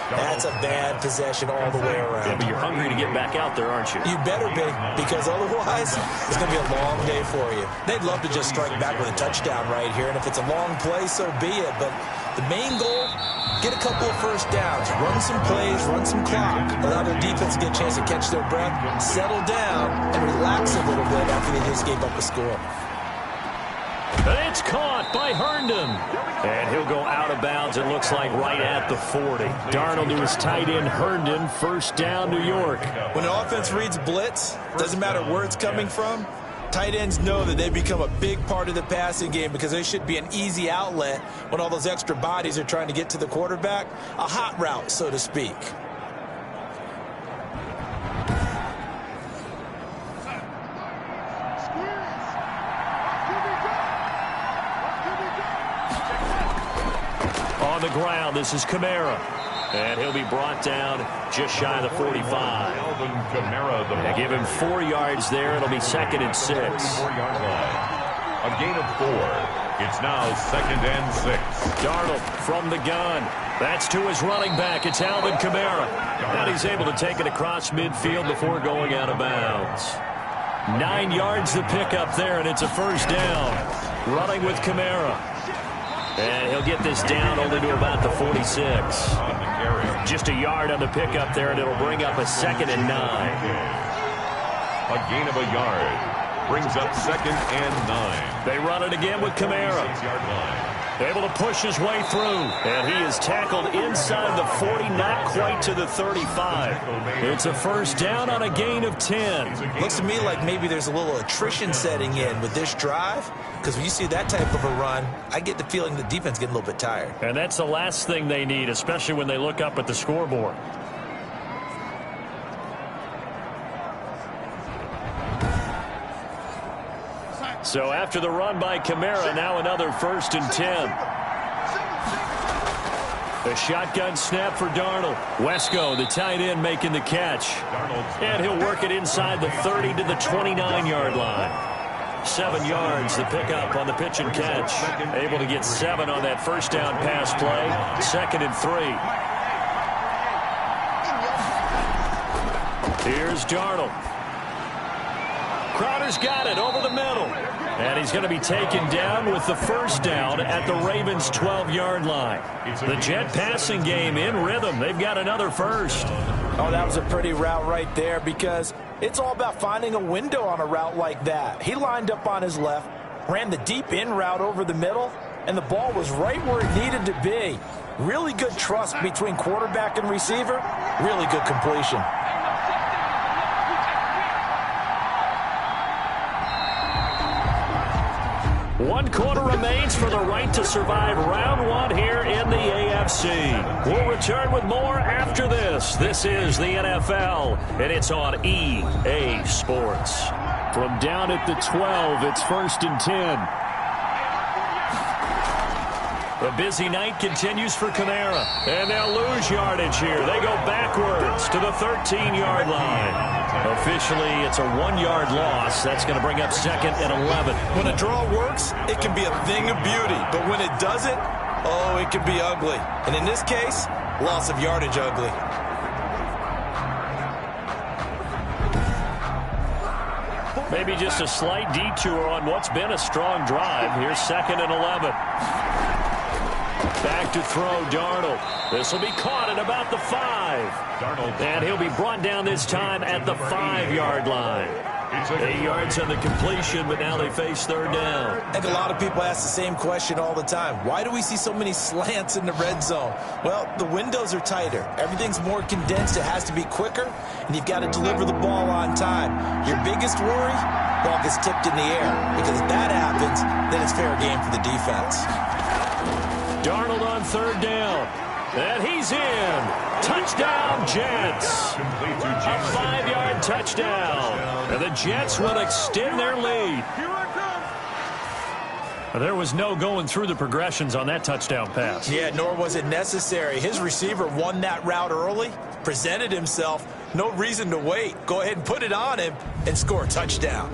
that's a bad possession all the way around. Yeah, but you're hungry to get back out there, aren't you? You better be, because otherwise, it's going to be a long day for you. They'd love to just strike back with a touchdown right here, and if it's a long play, so be it. But the main goal, get a couple of first downs, run some plays, run some clock, allow their defense to get a chance to catch their breath, settle down, and relax a little bit after they just gave up a score. It's caught by Herndon. And he'll go out of bounds, it looks like, right at the 40. Darnold to his tight end, Herndon, first down, New York. When the offense reads blitz, doesn't matter where it's coming from, tight ends know that they become a big part of the passing game because they should be an easy outlet when all those extra bodies are trying to get to the quarterback. A hot route, so to speak. On the ground, this is Kamara. And he'll be brought down just shy of the 45. Alvin Kamara, They give him 4 yards there. It'll be 2nd and 6. 4-yard line. A gain of 4. It's now 2nd and 6. Darnold from the gun. That's to his running back. It's Alvin Kamara. And he's able to take it across midfield before going out of bounds. 9 yards the pickup there, and it's a first down. Running with Kamara. And he'll get this down only to about the 46. Just a yard on the pickup there, and it'll bring up a 2nd and 9. A gain of a yard. Brings up 2nd and 9. They run it again with Kamara. 6-yard line. Able to push his way through. And he is tackled inside the 40, not quite to the 35. It's a first down on a gain of 10. Looks to me like maybe there's a little attrition setting in with this drive, because when you see that type of a run, I get the feeling the defense getting a little bit tired. And that's the last thing they need, especially when they look up at the scoreboard. So after the run by Kamara, now another 1st and 10. A shotgun snap for Darnold. Wesco, the tight end, making the catch. And he'll work it inside the 30 to the 29-yard line. 7 yards, the pickup on the pitch and catch. Able to get 7 on that first down pass play. 2nd and 3. Here's Darnold. Crowder's got it over the middle. And he's going to be taken down with the first down at the Ravens' 12-yard line. The Jet passing game in rhythm. They've got another first. Oh, that was a pretty route right there, because it's all about finding a window on a route like that. He lined up on his left, ran the deep in route over the middle, and the ball was right where it needed to be. Really good trust between quarterback and receiver. Really good completion. One quarter remains for the right to survive round 1 here in the AFC. We'll return with more after this. This is the NFL, and it's on EA Sports. From down at the 12, it's 1st and 10. The busy night continues for Kamara, and they'll lose yardage here. They go backwards to the 13-yard line. Officially, it's a 1-yard loss. That's going to bring up 2nd and 11. When a draw works, it can be a thing of beauty. But when it doesn't, oh, it can be ugly. And in this case, loss of yardage ugly. Maybe just a slight detour on what's been a strong drive. Here's 2nd and 11. Back to throw, Darnold. This will be caught at about the 5. And he'll be brought down this time at the 5-yard line. 8 yards on the completion, but now they face 3rd down. I think a lot of people ask the same question all the time. Why do we see so many slants in the red zone? Well, the windows are tighter. Everything's more condensed. It has to be quicker, and you've got to deliver the ball on time. Your biggest worry, ball gets tipped in the air, because if that happens, then it's fair game for the defense. Darnold on 3rd down. And he's in. Touchdown, Jets. A 5-yard touchdown. And the Jets will extend their lead. There was no going through the progressions on that touchdown pass. Yeah, nor was it necessary. His receiver won that route early, presented himself, No reason to wait. Go ahead and put it on him and score a touchdown.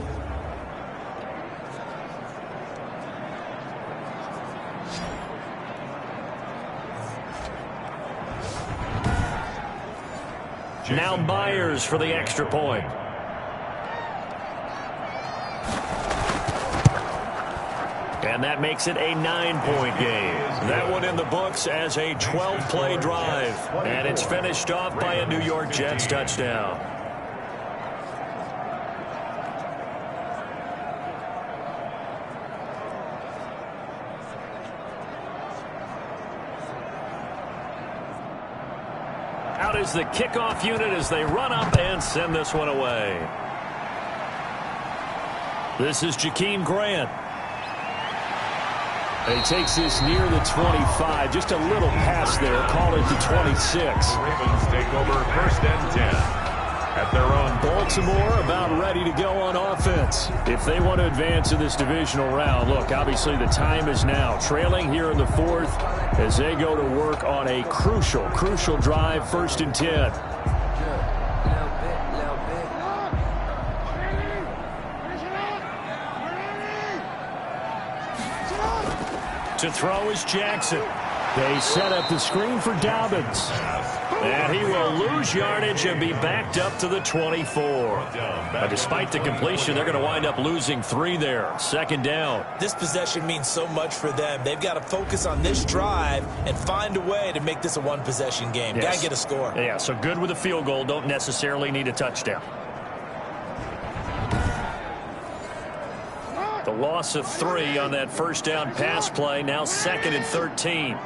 Now Myers for the extra point. And that makes it a 9-point game. That one in the books as a 12-play drive. And it's finished off by a New York Jets touchdown. Out is the kickoff unit as they run up and send this one away. This is Jakeem Grant. He takes this near the 25, just a little pass there, call it the 26. The Ravens take over 1st and 10 at their own. Baltimore about ready to go on offense. If they want to advance in this divisional round, look, obviously the time is now. Trailing here in the 4th as they go to work on a crucial drive, 1st and 10. To throw is Jackson. They set up the screen for Dobbins. And he will lose yardage and be backed up to the 24. But despite the completion, they're going to wind up losing 3 there. 2nd down. This possession means so much for them. They've got to focus on this drive and find a way to make this a one-possession game. Yes. Got to get a score. Yeah, so good with a field goal. Don't necessarily need a touchdown. The loss of 3 on that 1st down pass play. Now 2nd and 13.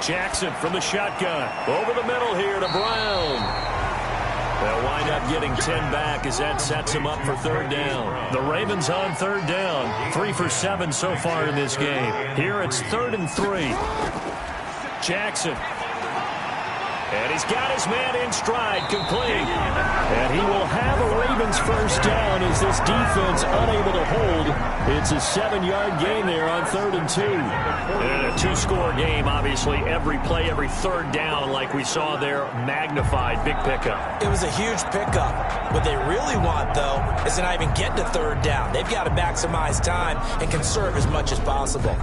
Jackson from the shotgun. Over the middle here to Brown. They'll wind up getting 10 back as that sets them up for 3rd down. The Ravens on 3rd down. 3 for 7 so far in this game. Here it's 3rd and 3. Jackson. And he's got his man in stride, complete. And he will have a Ravens 1st down as this defense unable to hold. It's a 7-yard gain there on 3rd and 2. And a 2-score game, obviously. Every play, every 3rd down, like we saw there, magnified. Big pickup. It was a huge pickup. What they really want, though, is to not even get to 3rd down. They've got to maximize time and conserve as much as possible.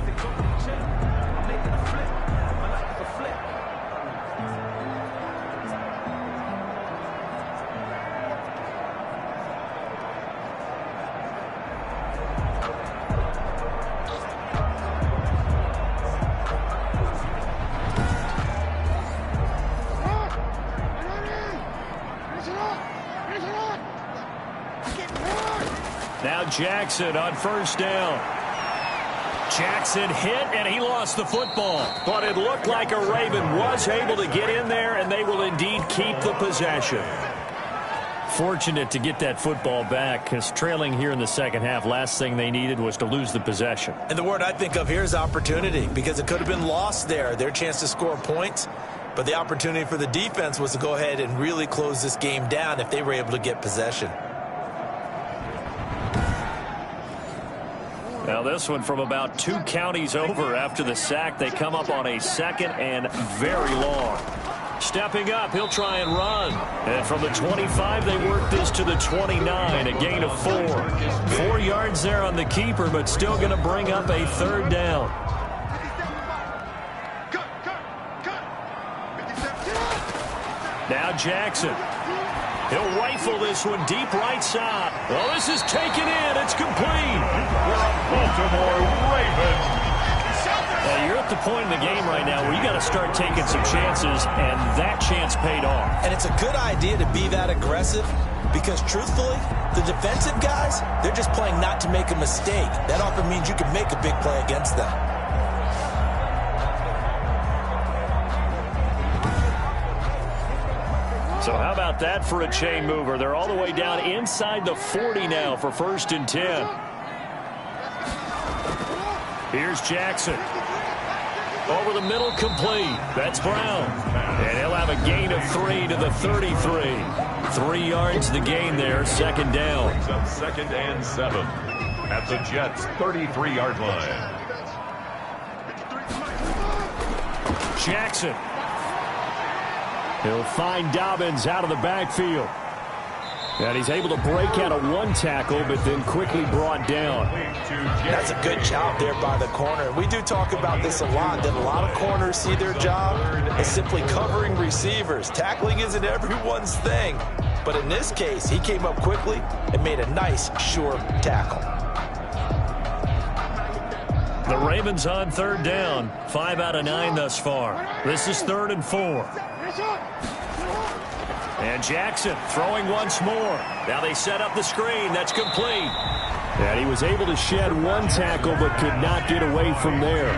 Now Jackson on 1st down. Jackson hit, and he lost the football. But it looked like a Raven was able to get in there, and they will indeed keep the possession. Fortunate to get that football back, because trailing here in the 2nd half, last thing they needed was to lose the possession. And the word I think of here is opportunity, because it could have been lost there, their chance to score points. But the opportunity for the defense was to go ahead and really close this game down if they were able to get possession. Now this one from about 2 counties over after the sack. They come up on a 2nd and very long. Stepping up, he'll try and run. And from the 25, they work this to the 29, a gain of 4. 4 yards there on the keeper, but still going to bring up a 3rd down. Now Jackson. He'll rifle this one deep right side. Well, this is taken in. It's complete. Baltimore Ravens. You're at the point in the game right now where you got to start taking some chances, and that chance paid off. And it's a good idea to be that aggressive because, truthfully, the defensive guys, they're just playing not to make a mistake. That often means you can make a big play against them. So how about that for a chain mover? They're all the way down inside the 40 now for 1st and 10. Here's Jackson. Over the middle, complete. That's Brown. And he'll have a gain of 3 to the 33. 3 yards the gain there, 2nd down. 2nd and 7 at the Jets' 33-yard line. Jackson. He'll find Dobbins out of the backfield. And he's able to break out of one tackle, but then quickly brought down. That's a good job there by the corner. We do talk about this a lot, that a lot of corners see their job as simply covering receivers. Tackling isn't everyone's thing. But in this case, he came up quickly and made a nice, sure tackle. The Ravens on third down. 5 out of 9 thus far. This is 3rd and 4. And Jackson throwing once more. Now they set up the screen. That's complete. And he was able to shed one tackle but could not get away from there.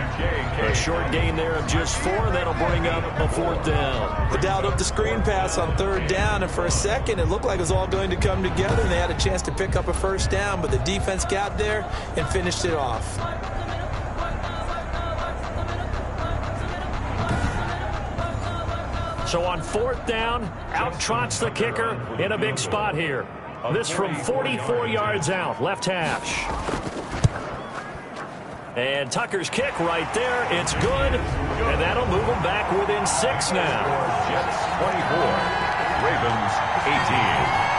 A short gain there of just 4. That'll bring up a 4th down. They dialed up the screen pass on 3rd down, and for a second it looked like it was all going to come together, and they had a chance to pick up a 1st down, but the defense got there and finished it off. So on 4th down, out trots the kicker in a big spot here. This from 44 yards out, left hash. And Tucker's kick right there. It's good. And that'll move them back within 6 now. Jets 24, Ravens 18.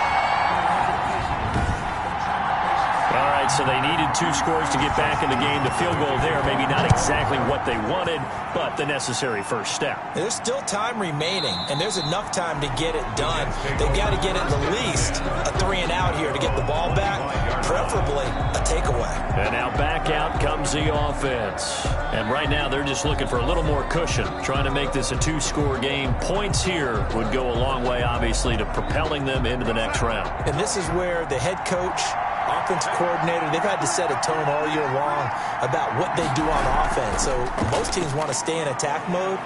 All right, so they needed 2 scores to get back in the game. The field goal there, maybe not exactly what they wanted, but the necessary first step. There's still time remaining, and there's enough time to get it done. They've got to get at the least a 3-and-out here to get the ball back, preferably a takeaway. And now back out comes the offense. And right now they're just looking for a little more cushion, trying to make this a 2-score game. Points here would go a long way, obviously, to propelling them into the next round. And this is where the head coach, offensive coordinator, they've had to set a tone all year long about what they do on offense. So most teams want to stay in attack mode,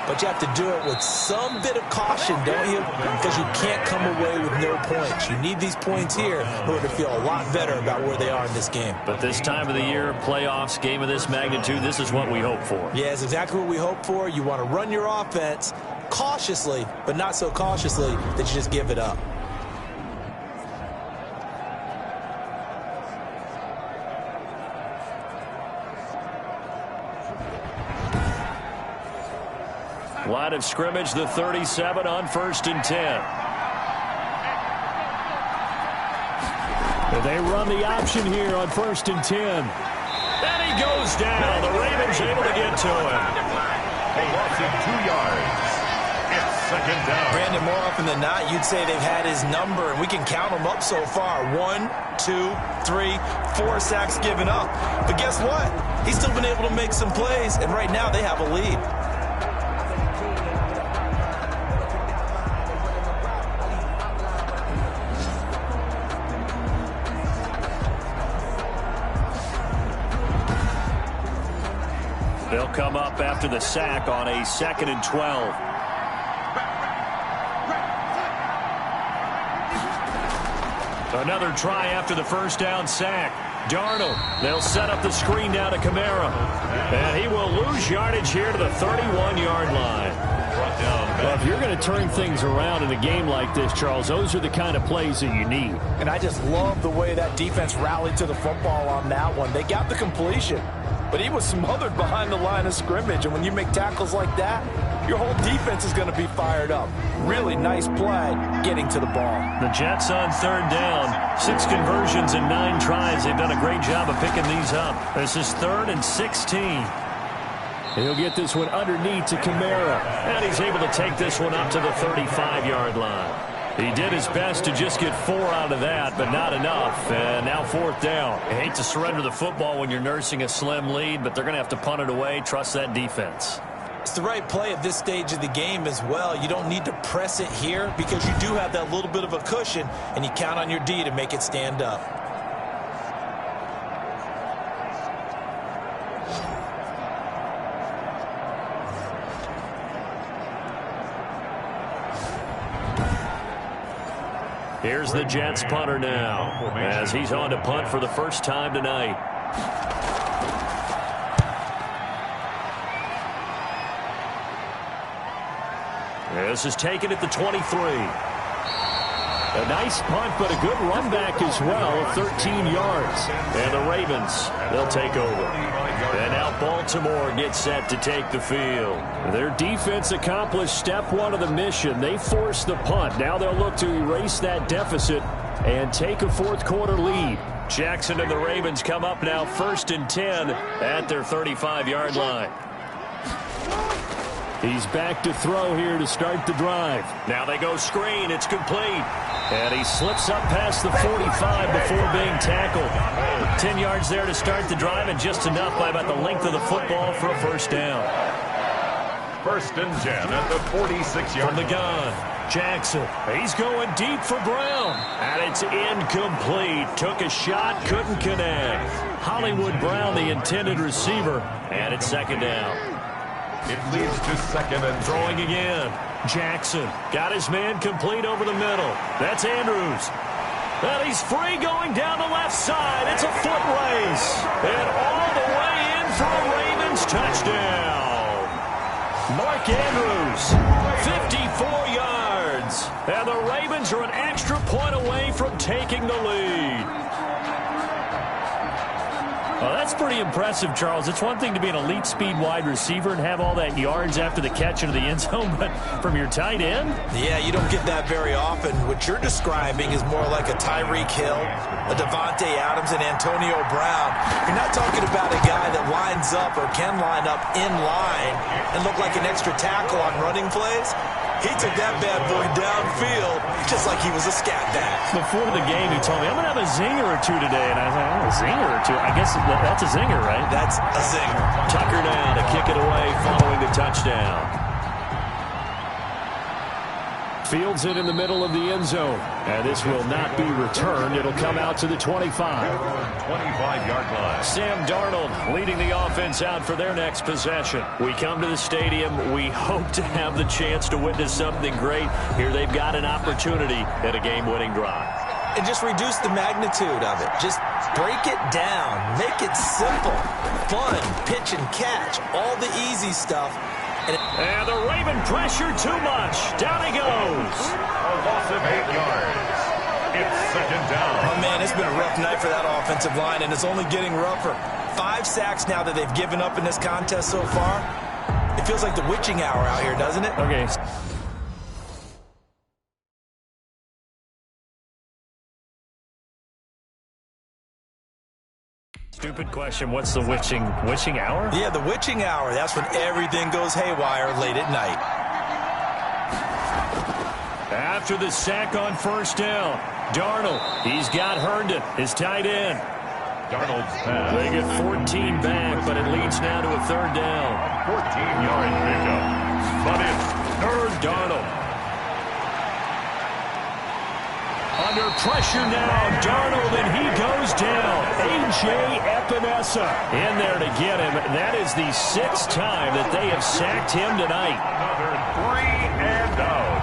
but you have to do it with some bit of caution, don't you? Because you can't come away with no points. You need these points here in order to feel a lot better about where they are in this game. But this time of the year, playoffs, game of this magnitude, this is what we hope for. Yeah, it's exactly what we hope for. You want to run your offense cautiously, but not so cautiously that you just give it up. Line of scrimmage, the 37 on 1st and 10. And they run the option here on 1st and 10. And he goes down. The Ravens able to get to him. A loss of 2 yards. It's 2nd down. Brandon, more often than not, you'd say they've had his number, and we can count them up so far. 1, 2, 3, 4 sacks given up. But guess what? He's still been able to make some plays, and right now they have a lead. They'll come up after the sack on a 2nd and 12. Another try after the 1st down sack. Darnold, they'll set up the screen down to Kamara. And he will lose yardage here to the 31-yard line. Well, if you're going to turn things around in a game like this, Charles, those are the kind of plays that you need. And I just love the way that defense rallied to the football on that one. They got the completion, but he was smothered behind the line of scrimmage. And when you make tackles like that, your whole defense is going to be fired up. Really nice play getting to the ball. The Jets on 3rd down. 6 conversions and 9 tries. They've done a great job of picking these up. This is 3rd and 16. He'll get this one underneath to Kamara. And he's able to take this one up to the 35-yard line. He did his best to just get 4 out of that, but not enough. And now 4th down. I hate to surrender the football when you're nursing a slim lead, but they're going to have to punt it away. Trust that defense. It's the right play at this stage of the game as well. You don't need to press it here because you do have that little bit of a cushion, and you count on your D to make it stand up. Here's the Jets punter now as he's on to punt for the first time tonight. This is taken at the 23. A nice punt, but a good run back as well of 13 yards. And the Ravens, they'll take over. And now Baltimore gets set to take the field. Their defense accomplished step one of the mission. They forced the punt. Now they'll look to erase that deficit and take a fourth-quarter lead. Jackson and the Ravens come up now 1st and 10 at their 35-yard line. He's back to throw here to start the drive. Now they go screen. It's complete. And he slips up past the 45 before being tackled. 10 yards there to start the drive, and just enough by about the length of the football for a first down. 1st and 10 at the 46-yard From the gun, Jackson. He's going deep for Brown. And it's incomplete. Took a shot, couldn't connect. Hollywood Brown, the intended receiver, and it's 2nd down. It leads to 2nd and Throwing again. Jackson got his man complete over the middle. That's Andrews. And he's free going down the left side. It's a foot race. And all the way in for a Ravens touchdown. Mark Andrews, 54 yards. And the Ravens are an extra point away from taking the lead. Well, that's pretty impressive, Charles. It's one thing to be an elite speed wide receiver and have all that yards after the catch into the end zone, but from your tight end? Yeah, you don't get that very often. What you're describing is more like a Tyreek Hill, a Devontae Adams, and Antonio Brown. You're not talking about a guy that lines up or can line up in line and look like an extra tackle on running plays. He took that bad boy downfield just like he was a scat back. Before the game, he told me, I'm going to have a zinger or two today. And I was like, oh, a zinger or two? I guess that's a zinger, right? That's a zinger. Tucker now to kick it away following the touchdown. Fields it in the middle of the end zone. And this will not be returned. It'll come out to the 25. 25-yard line. Sam Darnold leading the offense out for their next possession. We come to the stadium. We hope to have the chance to witness something great. Here they've got an opportunity at a game-winning drive. And just reduce the magnitude of it. Just break it down. Make it simple. Fun. Pitch and catch. All the easy stuff. And the Raven pressure too much. Down he goes. A loss of 8 yards. It's 2nd down. Oh, man, it's been a rough night for that offensive line, and it's only getting rougher. 5 sacks now that they've given up in this contest so far. It feels like the witching hour out here, doesn't it? Okay. Stupid question. What's the witching hour? Yeah, the witching hour. That's when everything goes haywire late at night. After the sack on 1st down, Darnold, he's got Herndon, his tight end. Darnold's pass. They get 14 back, but it leads now to a 3rd down. 14-yard pickup. But it's 3rd Darnold. Under pressure now, Darnold, and he goes down. A.J. Epinesa in there to get him. That is the 6th time that they have sacked him tonight. Another 3 and out.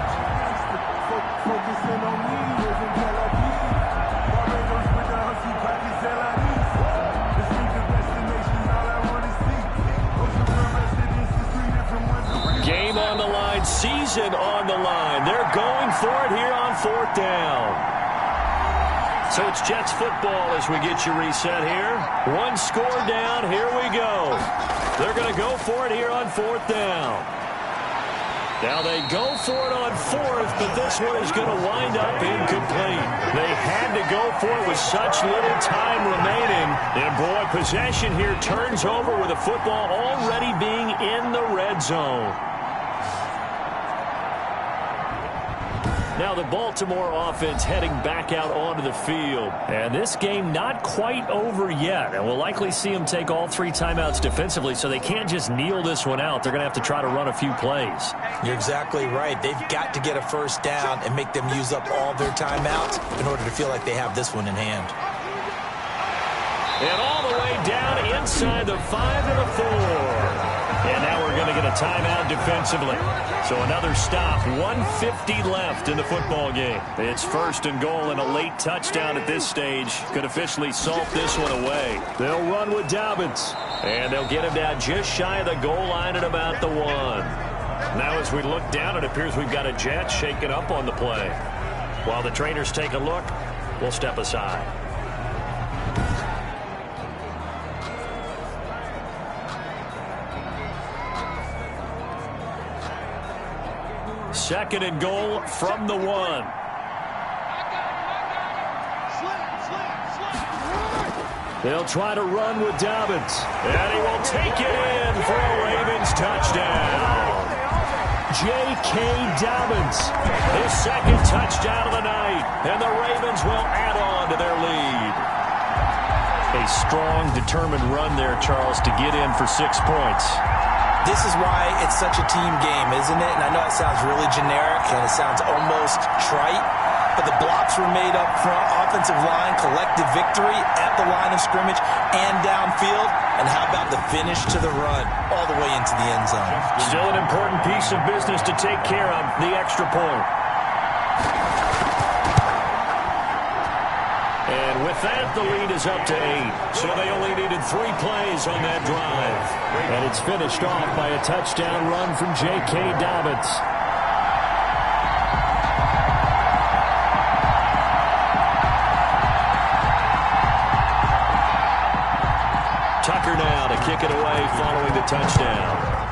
Game on the line, season on the line. They're going for it here on 4th down. So it's Jets football as we get you reset here. 1 score down, here we go. They're going to go for it here on 4th down. Now they go for it on 4th, but this one is going to wind up incomplete. They had to go for it with such little time remaining. And boy, possession here turns over with the football already being in the red zone. Now the Baltimore offense heading back out onto the field. And this game not quite over yet. And we'll likely see them take all 3 timeouts defensively, so they can't just kneel this one out. They're going to have to try to run a few plays. You're exactly right. They've got to get a 1st down and make them use up all their timeouts in order to feel like they have this one in hand. And all the way down inside the 5 and the 4. And now we're going to get a timeout defensively. So another stop, 1:50 left in the football game. It's 1st and goal, and a late touchdown at this stage could officially salt this one away. They'll run with Dobbins, and they'll get him down just shy of the goal line at about the 1. Now as we look down, it appears we've got a jet shaking up on the play. While the trainers take a look, we'll step aside. Second and goal from the 1. They'll try to run with Dobbins. And he will take it in for a Ravens touchdown. J.K. Dobbins, his second touchdown of the night. And the Ravens will add on to their lead. A strong, determined run there, Charles, to get in for 6 points. This is why it's such a team game, isn't it? And I know it sounds really generic and it sounds almost trite, but the blocks were made up front, offensive line, collective victory at the line of scrimmage and downfield. And how about the finish to the run all the way into the end zone? Still an important piece of business to take care of, the extra point. And with that, the lead is up to 8. So they only needed 3 plays on that drive. And it's finished off by a touchdown run from J.K. Dobbins. Tucker now to kick it away following the touchdown.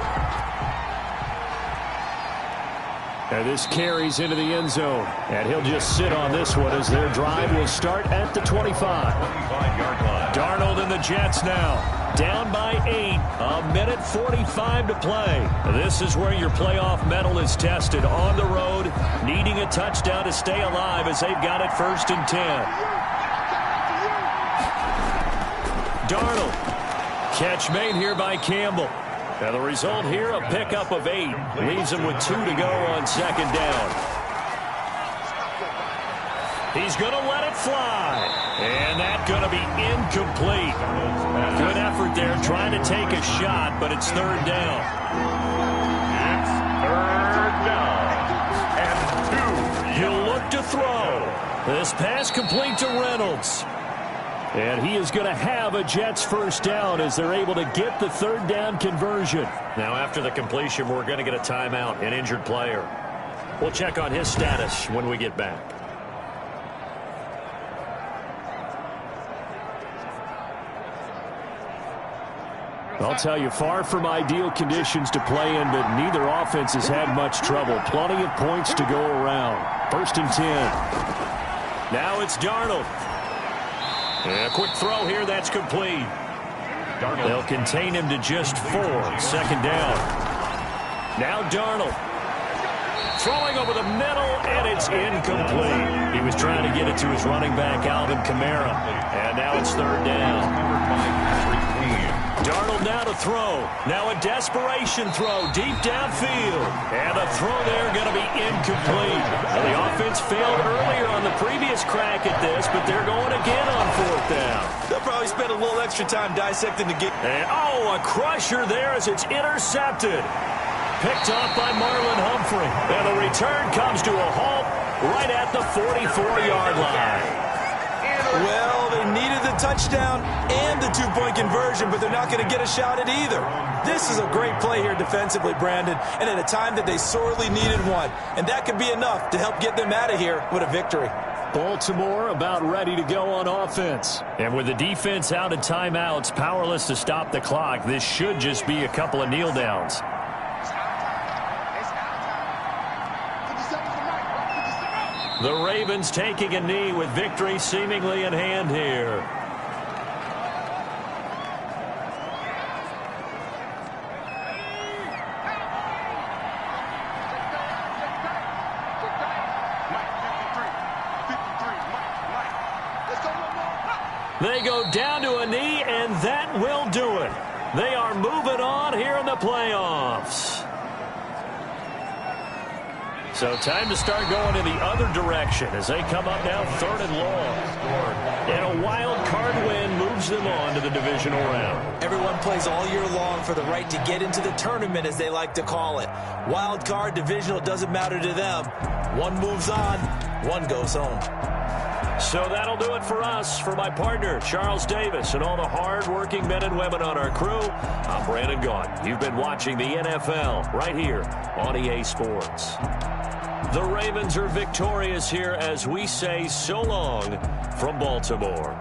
And this carries into the end zone. And he'll just sit on this one as their drive will start at the 25. 25-yard line. Darnold and the Jets now. Down by 8. A minute 45 to play. This is where your playoff mettle is tested. On the road, needing a touchdown to stay alive as they've got it 1st and 10. Darnold. Catch made here by Campbell. And the result here, a pickup of 8. Leaves him with 2 to go on 2nd down. He's going to let it fly. And that's going to be incomplete. Good effort there trying to take a shot, but it's 3rd down. It's 3rd down and 2. He'll look to throw. This pass complete to Reynolds. And he is going to have a Jets 1st down as they're able to get the 3rd down conversion. Now after the completion, we're going to get a timeout, an injured player. We'll check on his status when we get back. I'll tell you, far from ideal conditions to play in, but neither offense has had much trouble. Plenty of points to go around. 1st and 10. Now it's Darnold. And a quick throw here, that's complete. Darnold. They'll contain him to just 4. 2nd down. Now Darnold. Throwing over the middle, and it's incomplete. He was trying to get it to his running back, Alvin Kamara. And now it's 3rd down. Darnold now to throw. Now a desperation throw deep downfield. And the throw there going to be incomplete. Now the offense failed earlier on the previous crack at this, but they're going again on 4th down. They'll probably spend a little extra time dissecting the game. And, a crusher there as it's intercepted. Picked off by Marlon Humphrey. And the return comes to a halt right at the 44-yard line. Well, they needed the touchdown and the 2-point conversion, but they're not going to get a shot at either. This is a great play here defensively, Brandon, and at a time that they sorely needed one. And that could be enough to help get them out of here with a victory. Baltimore about ready to go on offense. And with the defense out at timeouts, powerless to stop the clock, this should just be a couple of kneel downs. The Ravens taking a knee with victory seemingly in hand here. They go down to a knee, and that will do it. They are moving on here in the playoffs. So time to start going in the other direction as they come up now 3rd and long. And a wild card win moves them on to the divisional round. Everyone plays all year long for the right to get into the tournament, as they like to call it. Wild card, divisional, doesn't matter to them. One moves on, one goes home. So that'll do it for us. For my partner, Charles Davis, and all the hard-working men and women on our crew, I'm Brandon Gaudin. You've been watching the NFL right here on EA Sports. The Ravens are victorious here as we say so long from Baltimore.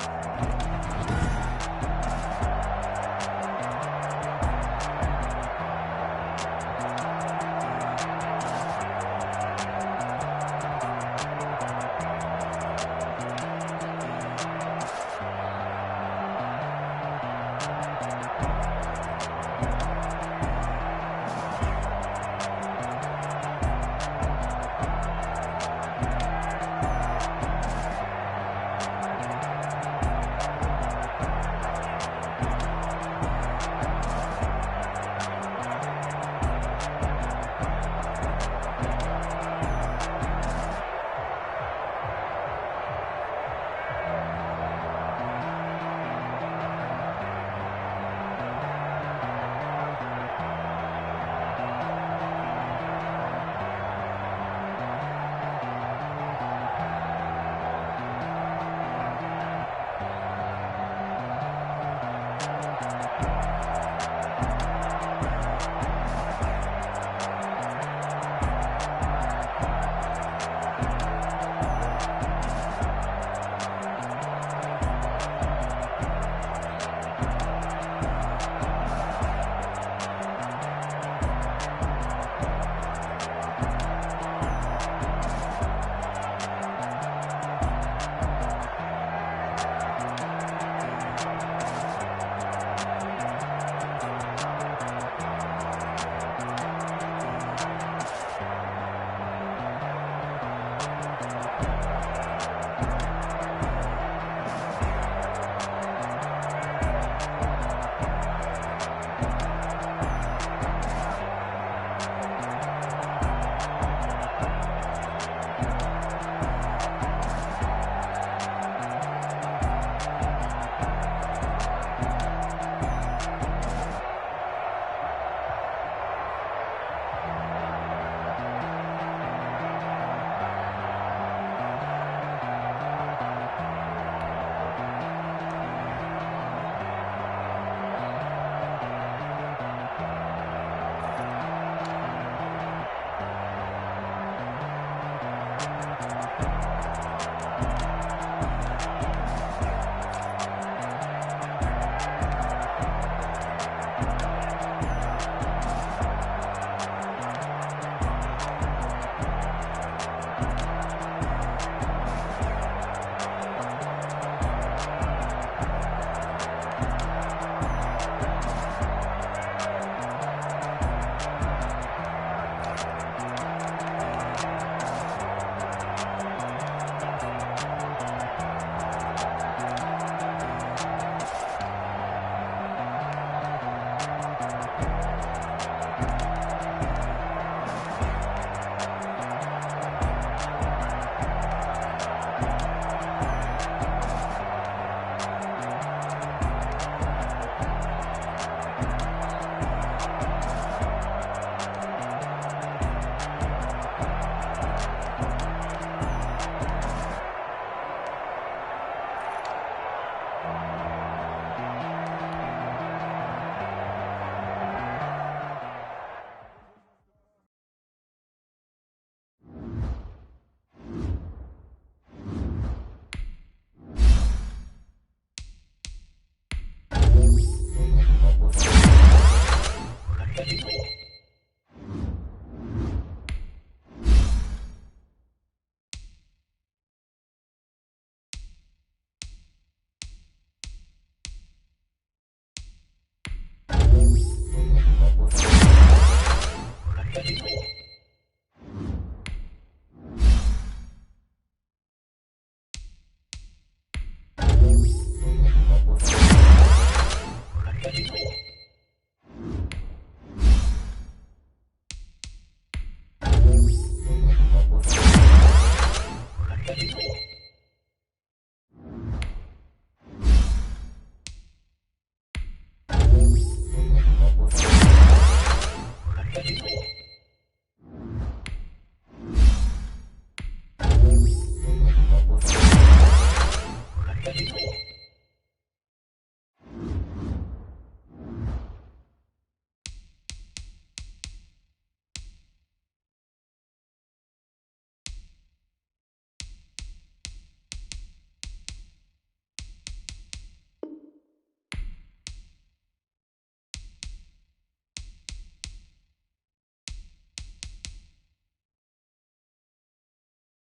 Thank you.